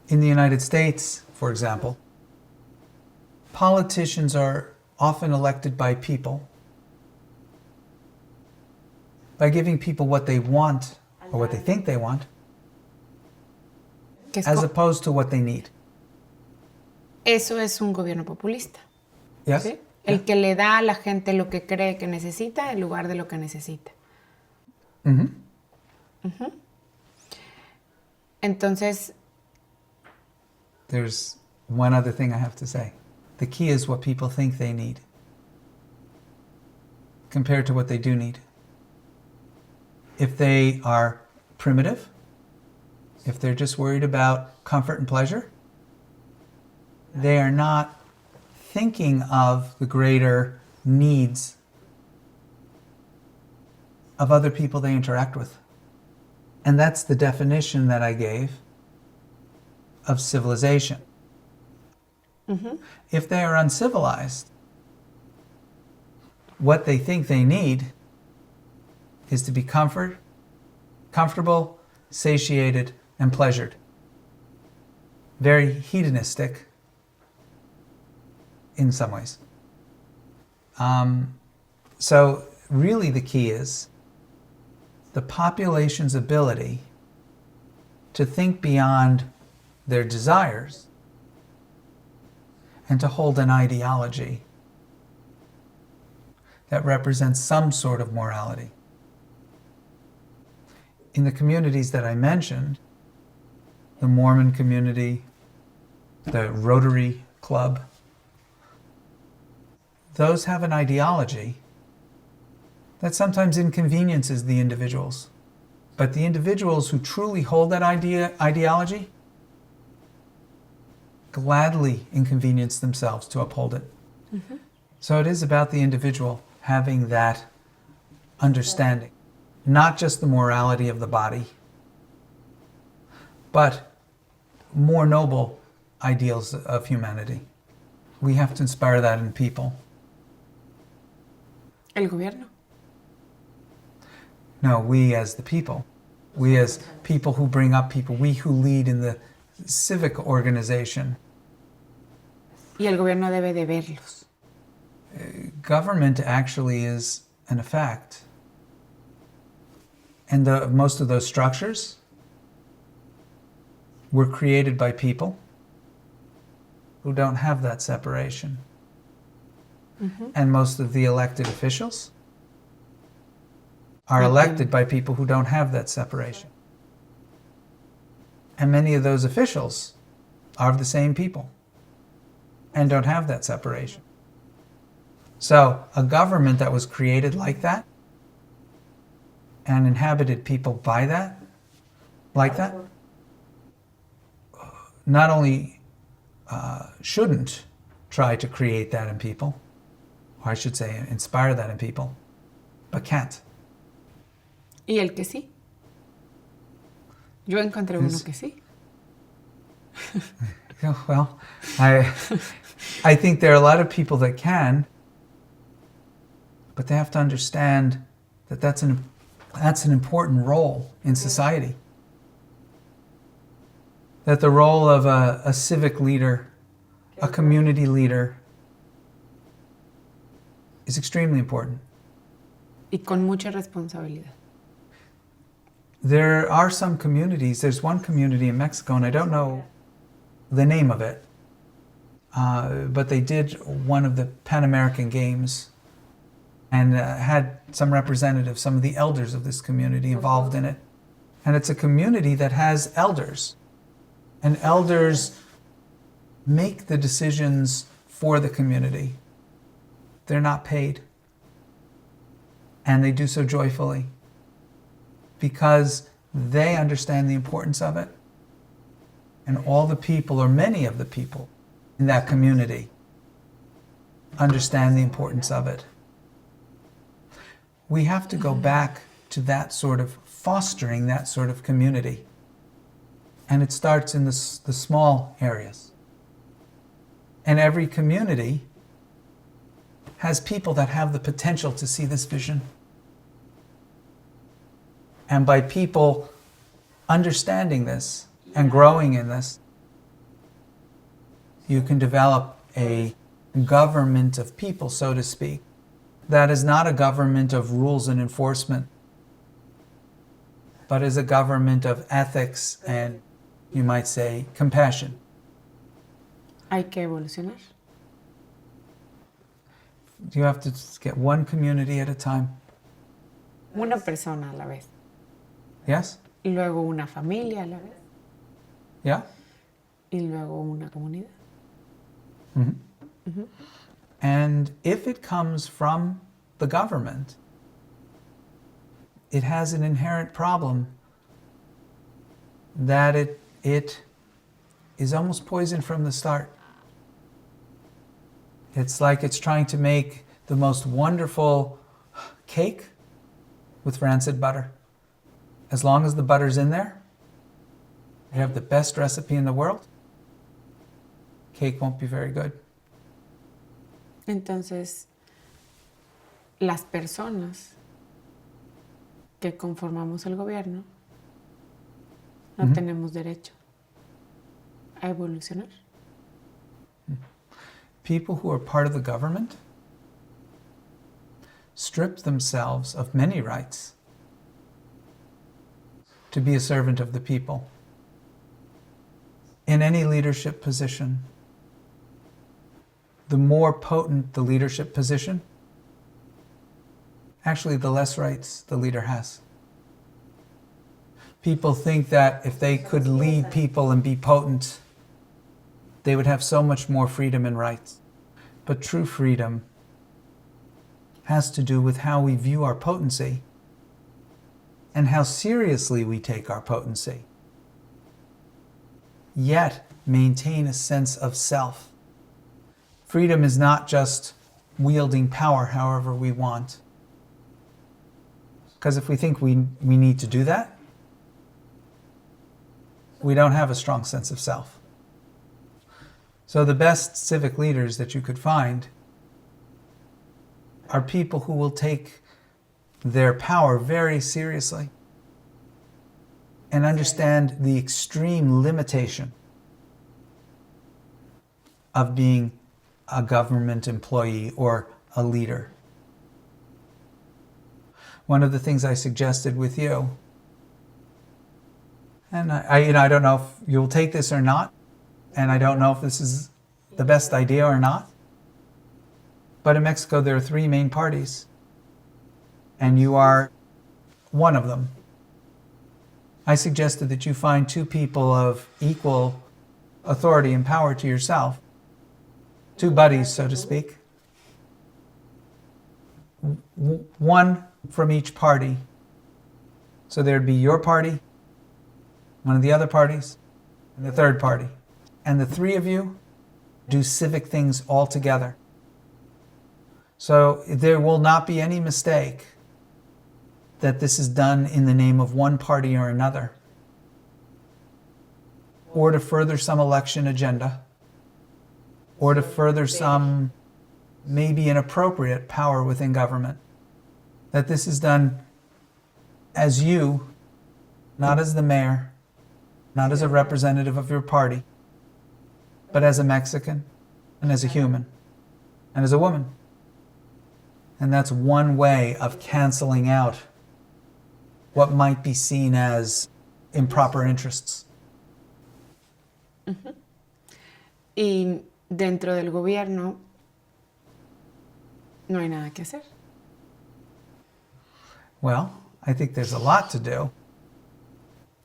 In the United States, for example, politicians are often elected by people, by giving people what they want or what they think they want, as opposed to what they need. Eso es un gobierno populista. Yes? ¿Sí? El que le da a la gente lo que cree que necesita en lugar de lo que necesita. Mm-hmm. Uh-huh. Entonces, there's one other thing I have to say. The key is what people think they need compared to what they do need. If they are primitive, if they're just worried about comfort and pleasure, they are not thinking of the greater needs of other people they interact with. And that's the definition that I gave of civilization. uh-huh. If they are uncivilized, what they think they need is to be comfortable, satiated, and pleasured. Very hedonistic in some ways. So really the key is the population's ability to think beyond their desires and to hold an ideology that represents some sort of morality. In the communities that I mentioned, the Mormon community, the Rotary Club, those have an ideology that sometimes inconveniences the individuals. But the individuals who truly hold that ideology gladly inconvenience themselves to uphold it. Mm-hmm. So it is about the individual having that understanding, not just the morality of the body, but more noble ideals of humanity. We have to inspire that in people. El gobierno. No, we as the people. We as people who bring up people. We who lead in the civic organization. Y el gobierno debe de verlos. Government actually is an effect. And most of those structures were created by people who don't have that separation. Mm-hmm. And most of the elected officials are elected by people who don't have that separation. And many of those officials are of the same people and don't have that separation. So a government that was created like that and inhabited people by that, like that, not only shouldn't try to create that in people, or I should say inspire that in people, but can't. ¿Y el que sí? Yo encontré uno que sí. Well, I think there are a lot of people that can, but they have to understand that that's an important role in society. That the role of a civic leader, a community leader, is extremely important. Y con mucha responsabilidad. There are some communities, there's one community in Mexico, and I don't know the name of it, but they did one of the Pan American Games and had some representatives, some of the elders of this community involved in it. And it's a community that has elders. And elders make the decisions for the community. They're not paid. And they do so joyfully because they understand the importance of it. And all the people, or many of the people in that community, understand the importance of it. We have to go back to that sort of fostering that sort of community. And it starts in the small areas. And every community has people that have the potential to see this vision. And by people understanding this and growing in this, you can develop a government of people, so to speak, that is not a government of rules and enforcement, but is a government of ethics and, you might say, compassion. Hay que evolucionar. You have to get one community at a time. Una persona a la vez. Yes? Y luego una familia a la vez. Yeah? Y luego una comunidad. Mm-hmm. Mm-hmm. And if it comes from the government, it has an inherent problem that it is almost poison from the start. It's like it's trying to make the most wonderful cake with rancid butter. As long as the butter's in there, you have the best recipe in the world, cake won't be very good. Entonces, las personas que conformamos el gobierno no tenemos derecho a evolucionar. People who are part of the government strip themselves of many rights to be a servant of the people. in any leadership position, the more potent the leadership position, actually the less rights the leader has. People think that if they could lead people and be potent, they would have so much more freedom and rights. But true freedom has to do with how we view our potency and how seriously we take our potency, yet maintain a sense of self. Freedom is not just wielding power however we want. Because if we think we need to do that, we don't have a strong sense of self. So the best civic leaders that you could find are people who will take their power very seriously and understand the extreme limitation of being a government employee or a leader. One of the things I suggested with you, and I don't know if you'll take this or not, and I don't know if this is the best idea or not, but in Mexico there are 3 main parties, and you are one of them. I suggested that you find 2 people of equal authority and power to yourself, 2 buddies, so to speak, one from each party. So there'd be your party, one of the other parties, and the third party. And the 3 of you do civic things all together. So there will not be any mistake that this is done in the name of one party or another, or to further some election agenda, or to further some maybe inappropriate power within government. That this is done as you, not as the mayor, not as a representative of your party, but as a Mexican, and as a human, and as a woman. And that's one way of canceling out what might be seen as improper interests. Uh-huh. Y dentro del gobierno no hay nada que hacer. Well, I think there's a lot to do.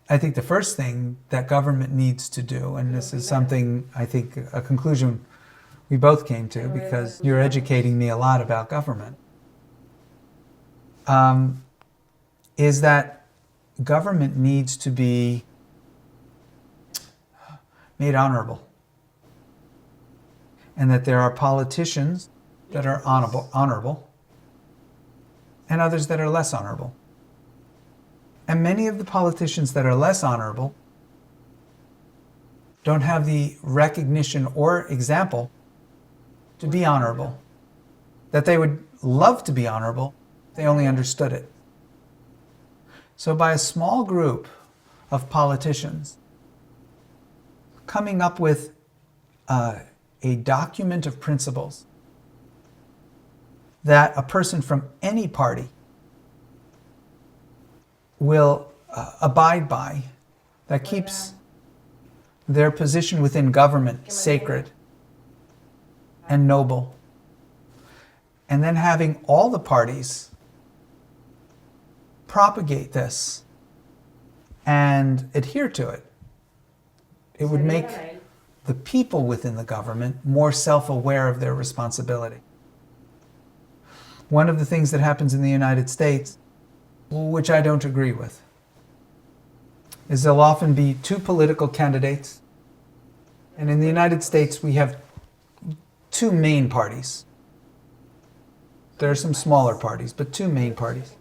I think the first thing that government needs to do, and this is something, I think, a conclusion we both came to because you're educating me a lot about government, is that government needs to be made honorable. And that there are politicians that are honorable and others that are less honorable. And many of the politicians that are less honorable don't have the recognition or example to be honorable. That they would love to be honorable, they only understood it. So by a small group of politicians coming up with a document of principles that a person from any party will abide by, that keeps their position within government sacred and noble. And then having all the parties propagate this and adhere to it. It would make the people within the government more self-aware of their responsibility. One of the things that happens in the United States, which I don't agree with, is there'll often be 2 political candidates. And in the United States, we have 2 main parties. There are some smaller parties, but 2 main parties.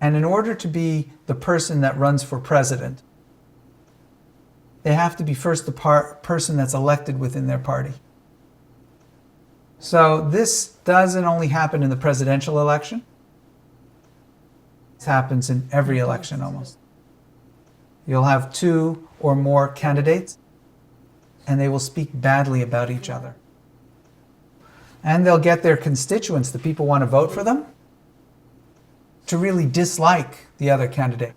And in order to be the person that runs for president, they have to be first the person that's elected within their party. So this doesn't only happen in the presidential election. This happens in every election almost. You'll have 2 or more candidates, and they will speak badly about each other. And they'll get their constituents, the people who want to vote for them, to really dislike the other candidate.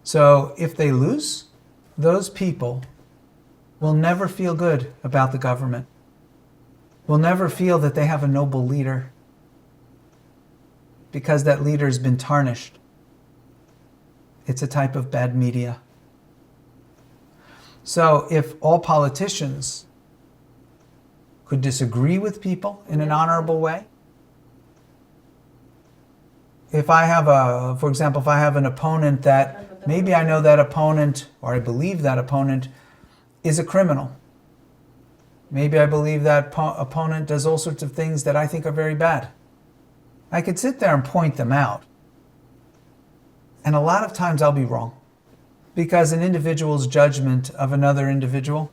So if they lose, those people will never feel good about the government, will never feel that they have a noble leader, because that leader has been tarnished. It's a type of bad media. So if all politicians could disagree with people in an honorable way, if I have for example, if I have an opponent that maybe I know that opponent, or I believe that opponent is a criminal. Maybe I believe that opponent does all sorts of things that I think are very bad. I could sit there and point them out. And a lot of times I'll be wrong, because an individual's judgment of another individual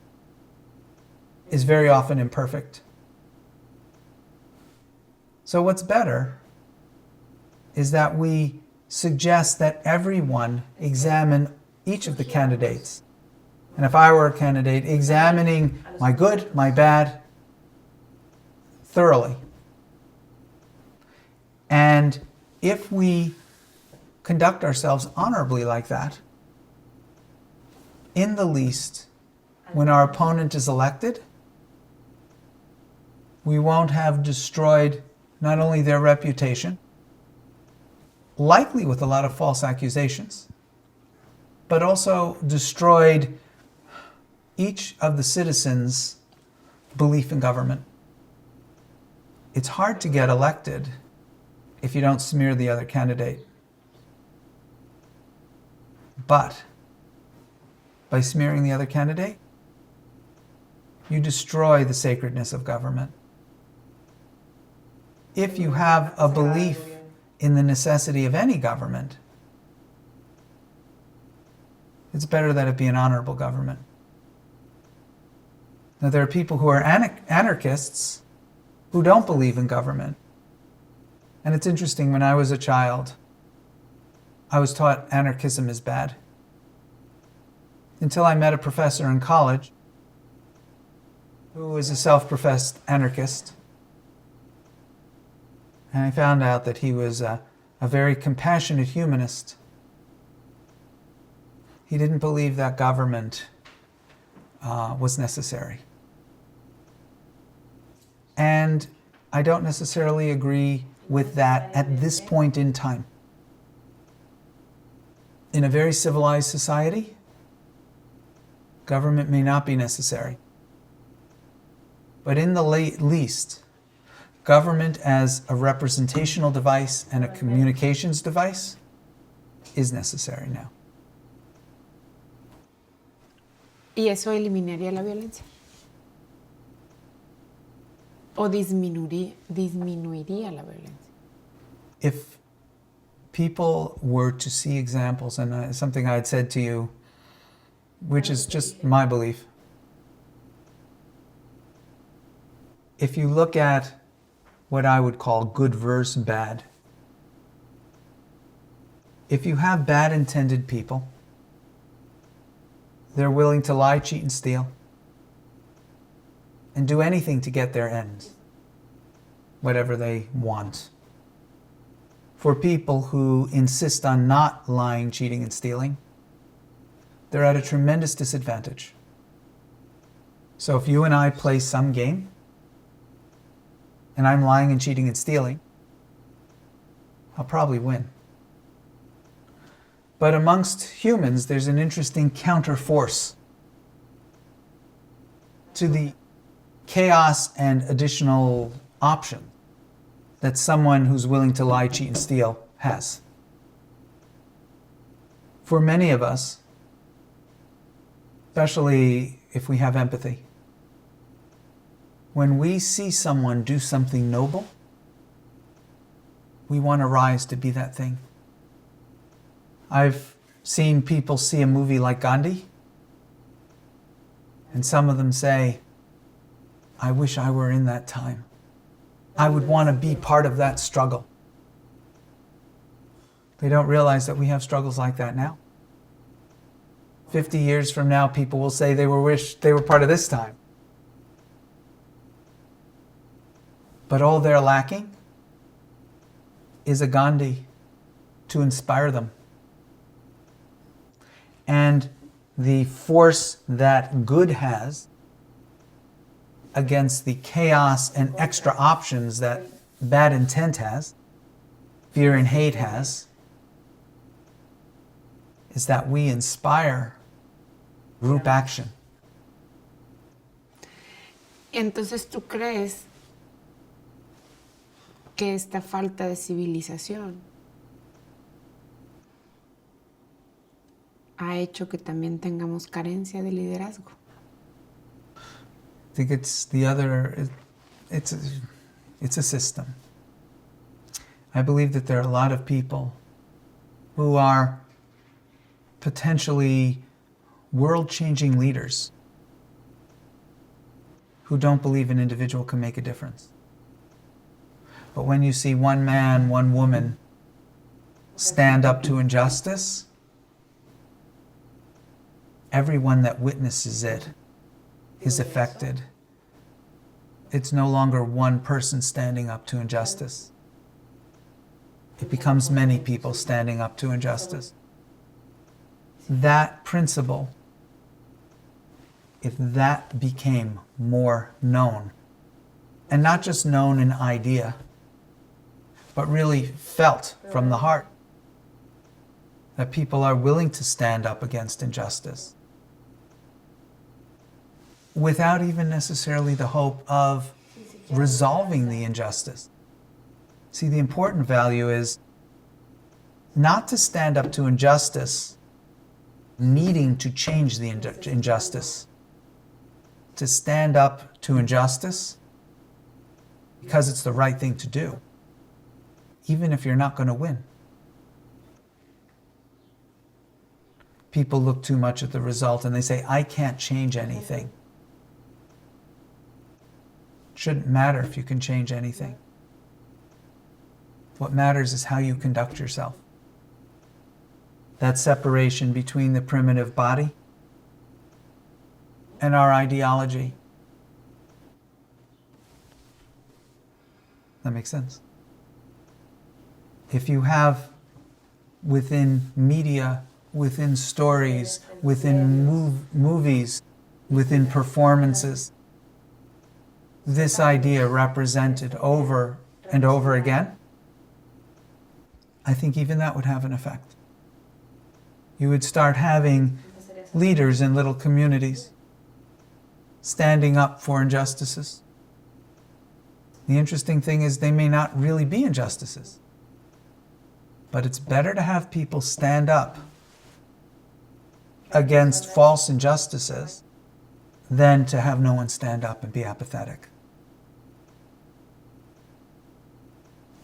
is very often imperfect. So what's better is that we suggest that everyone examine each of the candidates. And if I were a candidate, examining my good, my bad, thoroughly. And if we conduct ourselves honorably like that, in the least, when our opponent is elected, we won't have destroyed not only their reputation, likely with a lot of false accusations, but also destroyed each of the citizens' belief in government. It's hard to get elected if you don't smear the other candidate. But by smearing the other candidate, you destroy the sacredness of government. If you have a belief in the necessity of any government, it's better that it be an honorable government. Now, there are people who are anarchists who don't believe in government. And it's interesting, when I was a child, I was taught anarchism is bad. Until I met a professor in college who was a self-professed anarchist. And I found out that he was a very compassionate humanist. He didn't believe that government was necessary. And I don't necessarily agree with that at this point in time. In a very civilized society, government may not be necessary. But in the least, government as a representational device and a communications device is necessary now. ¿Y eso eliminaría la violencia? ¿O disminuiría la violencia? If people were to see examples, and something I had said to you, which is just my belief, if you look at what I would call good versus bad, if you have bad intended people, they're willing to lie, cheat, and steal, and do anything to get their ends, whatever they want. For people who insist on not lying, cheating, and stealing, they're at a tremendous disadvantage. So if you and I play some game, and I'm lying and cheating and stealing, I'll probably win. But amongst humans, there's an interesting counter force to the chaos and additional option that someone who's willing to lie, cheat, and steal has. For many of us, especially if we have empathy, when we see someone do something noble, we want to rise to be that thing. I've seen people see a movie like Gandhi, and some of them say, I wish I were in that time. I would want to be part of that struggle. They don't realize that we have struggles like that now. 50 years from now, people will say they wish they were part of this time. But all they're lacking is a Gandhi to inspire them. And the force that good has against the chaos and extra options that bad intent has, fear and hate has, is that we inspire group action. Entonces, ¿tú crees que esta falta de civilización ha hecho que también tengamos carencia de liderazgo? I think it's the other, it's a system. I believe that there are a lot of people who are potentially world-changing leaders who don't believe an individual can make a difference. But when you see one man, one woman stand up to injustice, everyone that witnesses it is affected. It's no longer one person standing up to injustice. It becomes many people standing up to injustice. That principle, if that became more known, and not just known in idea, but really felt from the heart, that people are willing to stand up against injustice without even necessarily the hope of resolving the injustice. See, the important value is not to stand up to injustice needing to change the injustice, to stand up to injustice because it's the right thing to do, even if you're not going to win. People look too much at the result and they say, I can't change anything. Shouldn't matter if you can change anything. What matters is how you conduct yourself. That separation between the primitive body and our ideology. That makes sense. If you have within media, within stories, within movies, within performances, this idea represented over and over again, I think even that would have an effect. You would start having leaders in little communities standing up for injustices. The interesting thing is they may not really be injustices, but it's better to have people stand up against false injustices than to have no one stand up and be apathetic.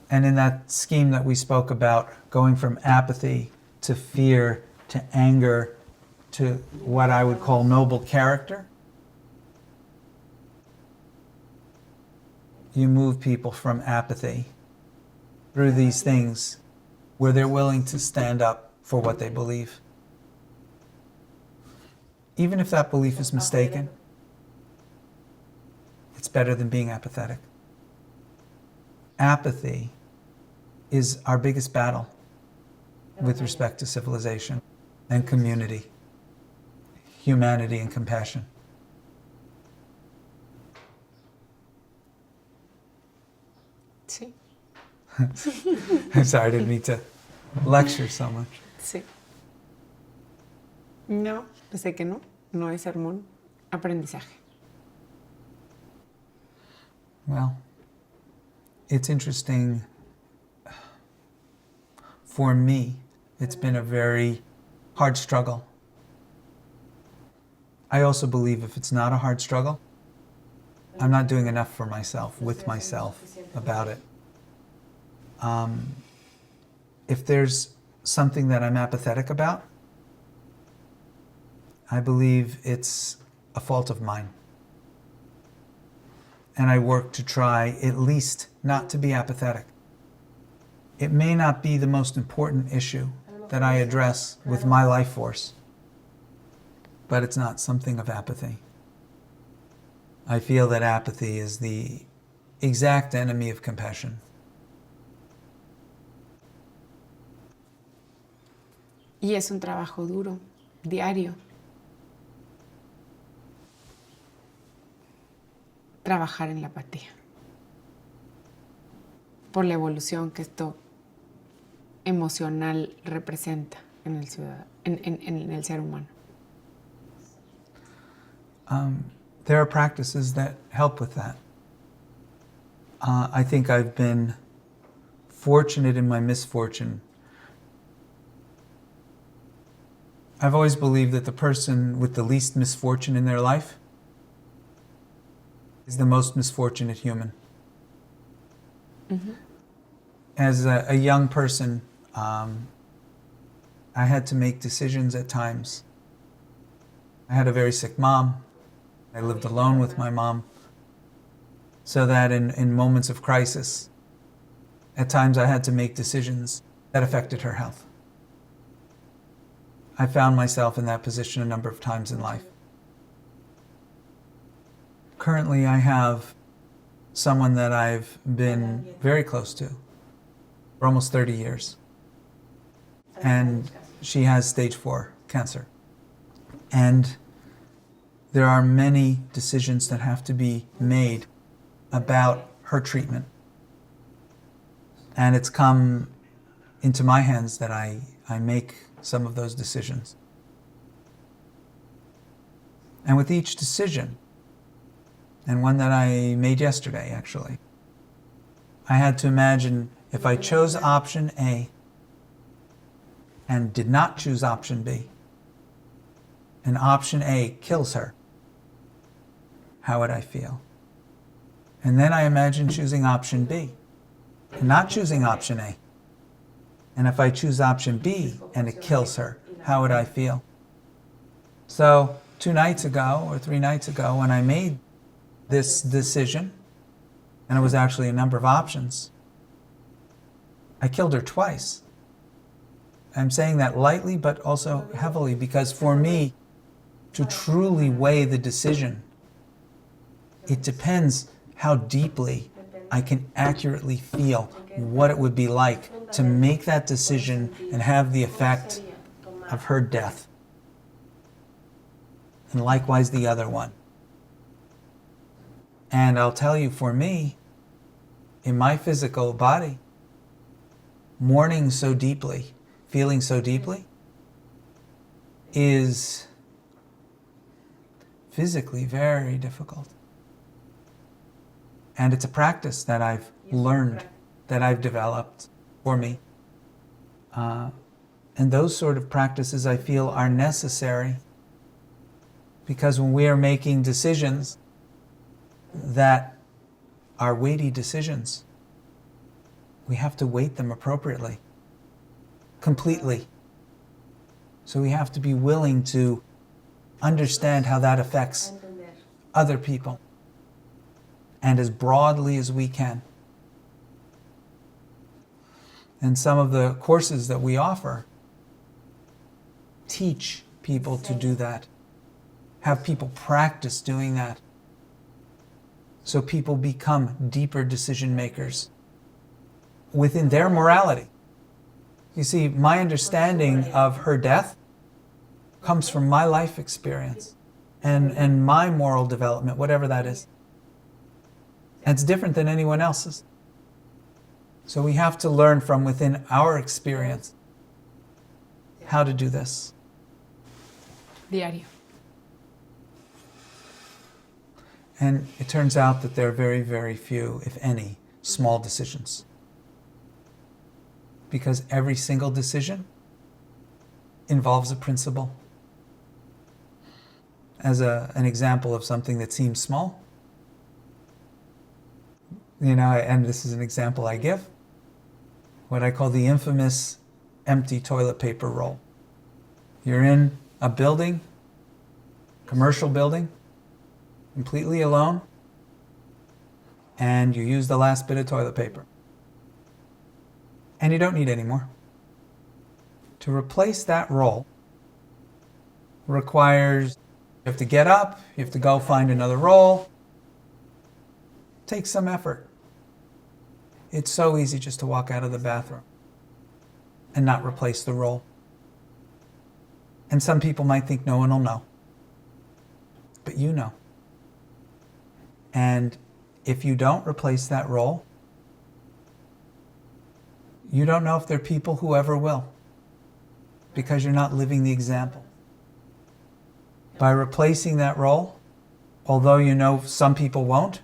And in that scheme that we spoke about, going from apathy to fear to anger to what I would call noble character, you move people from apathy through these things where they're willing to stand up for what they believe. Even if that belief is mistaken, it's better than being apathetic. Apathy is our biggest battle with respect to civilization and community, humanity and compassion. Sí. I'm sorry, I didn't mean to lecture so much. Sí. No, sé que no. No es sermón, aprendizaje. Well, it's interesting. For me, it's been a very hard struggle. I also believe if it's not a hard struggle, I'm not doing enough for myself, with myself, about it. If there's something that I'm apathetic about, I believe it's a fault of mine. And I work to try at least not to be apathetic. It may not be the most important issue that I address with my life force, but it's not something of apathy. I feel that apathy is the exact enemy of compassion. Y es un trabajo duro, diario. trabajar en la apatía por la evolución que esto emocional representa en el ciudadano, en el ser humano. There are practices that help with that. I think I've been fortunate in my misfortune. I've always believed that the person with the least misfortune in their life is the most misfortunate human. Mm-hmm. As a young person, I had to make decisions at times. I had a very sick mom. I lived alone with my mom. So that in moments of crisis, at times I had to make decisions that affected her health. I found myself in that position a number of times in life. Currently, I have someone that I've been very close to for almost 30 years. And she has stage 4 cancer. And there are many decisions that have to be made about her treatment. And it's come into my hands that I make some of those decisions. And with each decision, and one that I made yesterday actually, I had to imagine if I chose option A and did not choose option B, and option A kills her, how would I feel? And then I imagined choosing option B and not choosing option A. And if I choose option B and it kills her, how would I feel? So 2 nights ago or 3 nights ago, when I made this decision, and it was actually a number of options, I killed her twice. I'm saying that lightly but also heavily, because for me to truly weigh the decision, it depends how deeply I can accurately feel what it would be like to make that decision and have the effect of her death. And likewise the other one. And I'll tell you, for me, in my physical body, mourning so deeply, feeling so deeply, is physically very difficult. And it's a practice that I've learned, that I've developed for me. And those sort of practices I feel are necessary, because when we are making decisions that are weighty decisions, we have to weight them appropriately, completely. So we have to be willing to understand how that affects other people, and as broadly as we can. And some of the courses that we offer teach people to do that, have people practice doing that, so people become deeper decision makers within their morality. You see, my understanding of her death comes from my life experience and my moral development, whatever that is. And it's different than anyone else's. So we have to learn from within our experience how to do this. Diario. And it turns out that there are very, very few, if any, small decisions. Because every single decision involves a principle. As an example of something that seems small, and this is an example I give, what I call the infamous empty toilet paper roll. You're in a building, commercial building, completely alone, and you use the last bit of toilet paper. And you don't need any more. To replace that roll requires, you have to get up, you have to go find another roll. It takes some effort. It's so easy just to walk out of the bathroom and not replace the roll. And some people might think no one will know. But you know. And if you don't replace that role, you don't know if there are people who ever will, because you're not living the example. By replacing that role, although you know some people won't,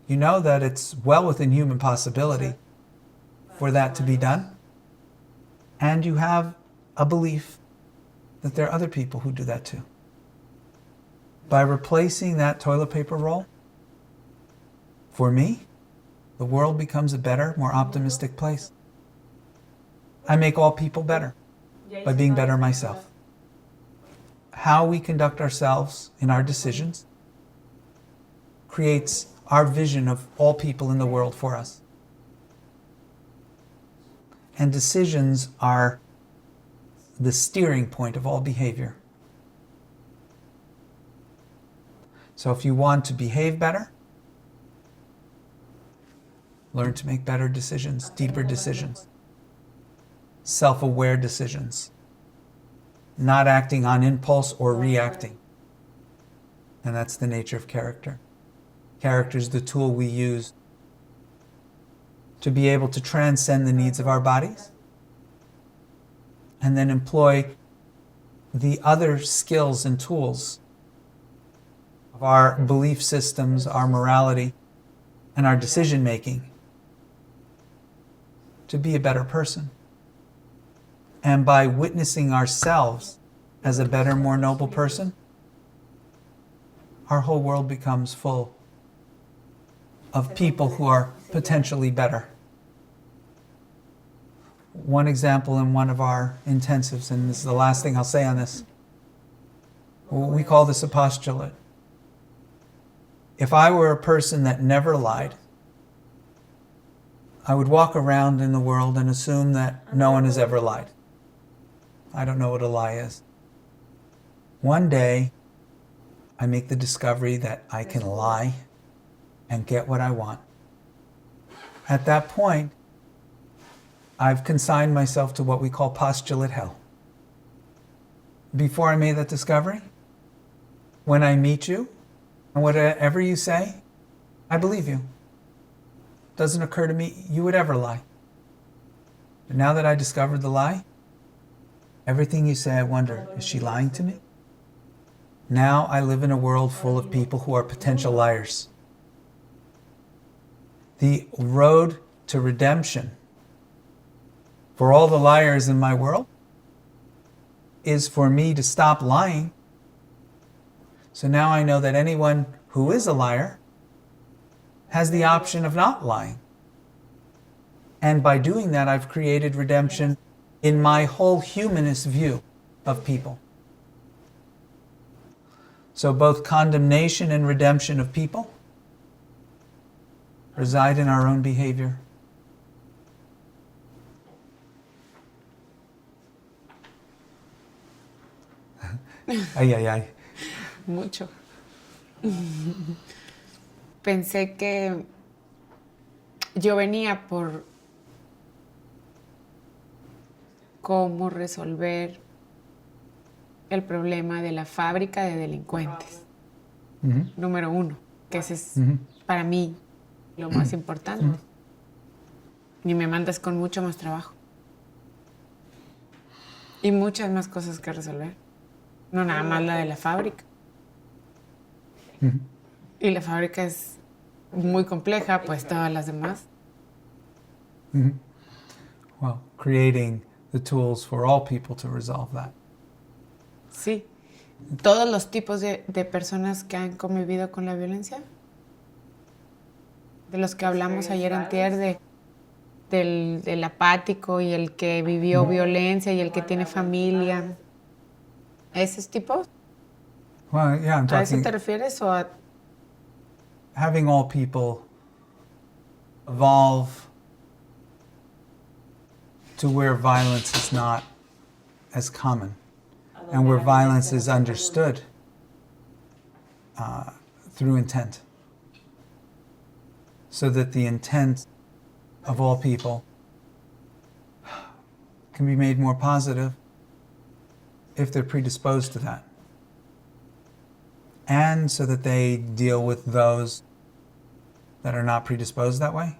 you know that it's well within human possibility for that to be done. And you have a belief that there are other people who do that too. By replacing that toilet paper roll, for me, the world becomes a better, more optimistic place. I make all people better by being better myself. How we conduct ourselves in our decisions creates our vision of all people in the world for us. And decisions are the steering point of all behavior. So if you want to behave better, learn to make better decisions, deeper decisions, self-aware decisions, not acting on impulse or reacting. And that's the nature of character. Character is the tool we use to be able to transcend the needs of our bodies and then employ the other skills and tools of our belief systems, our morality, and our decision making to be a better person. And by witnessing ourselves as a better, more noble person, our whole world becomes full of people who are potentially better. One example in one of our intensives, and this is the last thing I'll say on this, we call this a postulate. If I were a person that never lied, I would walk around in the world and assume that no one has ever lied. I don't know what a lie is. One day, I make the discovery that I can lie and get what I want. At that point, I've consigned myself to what we call postulate hell. Before I made that discovery, when I meet you, and whatever you say, I believe you. Doesn't occur to me you would ever lie. But now that I discovered the lie, everything you say, I wonder, is she lying to me? Now I live in a world full of people who are potential liars. The road to redemption for all the liars in my world is for me to stop lying. So now I know that anyone who is a liar has the option of not lying. And by doing that, I've created redemption in my whole humanist view of people. So both condemnation and redemption of people reside in our own behavior. Ay, ay, ay. Mucho. Pensé que yo venía por cómo resolver el problema de la fábrica de delincuentes. Número uno, que ese es para mí lo más importante. Y me mandas con mucho más trabajo. Y muchas más cosas que resolver. No nada más la de la fábrica. Y la fábrica es muy compleja, pues todas las demás. Well, creating the tools for all people to resolve that. Sí. Todos los tipos de personas que han convivido con la violencia, de los que hablamos ayer antier, del apático y el que vivió violencia y el que tiene familia. ¿Esos tipos? Well, yeah, I'm ¿A eso talking te refieres o a...? having all people evolve to where violence is not as common and where violence is understood through intent. So that the intent of all people can be made more positive if they're predisposed to that. and so that they deal with those that are not predisposed that way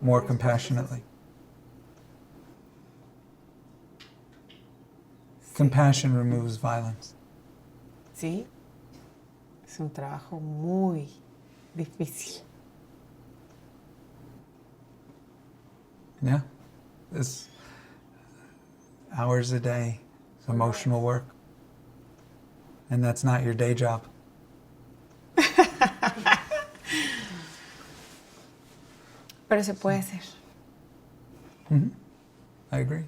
more compassionately. Compassion removes violence. Sí, es un trabajo muy difícil. Yeah, it's hours a day, it's emotional work. And that's not your day job. Pero se puede hacer. I agree.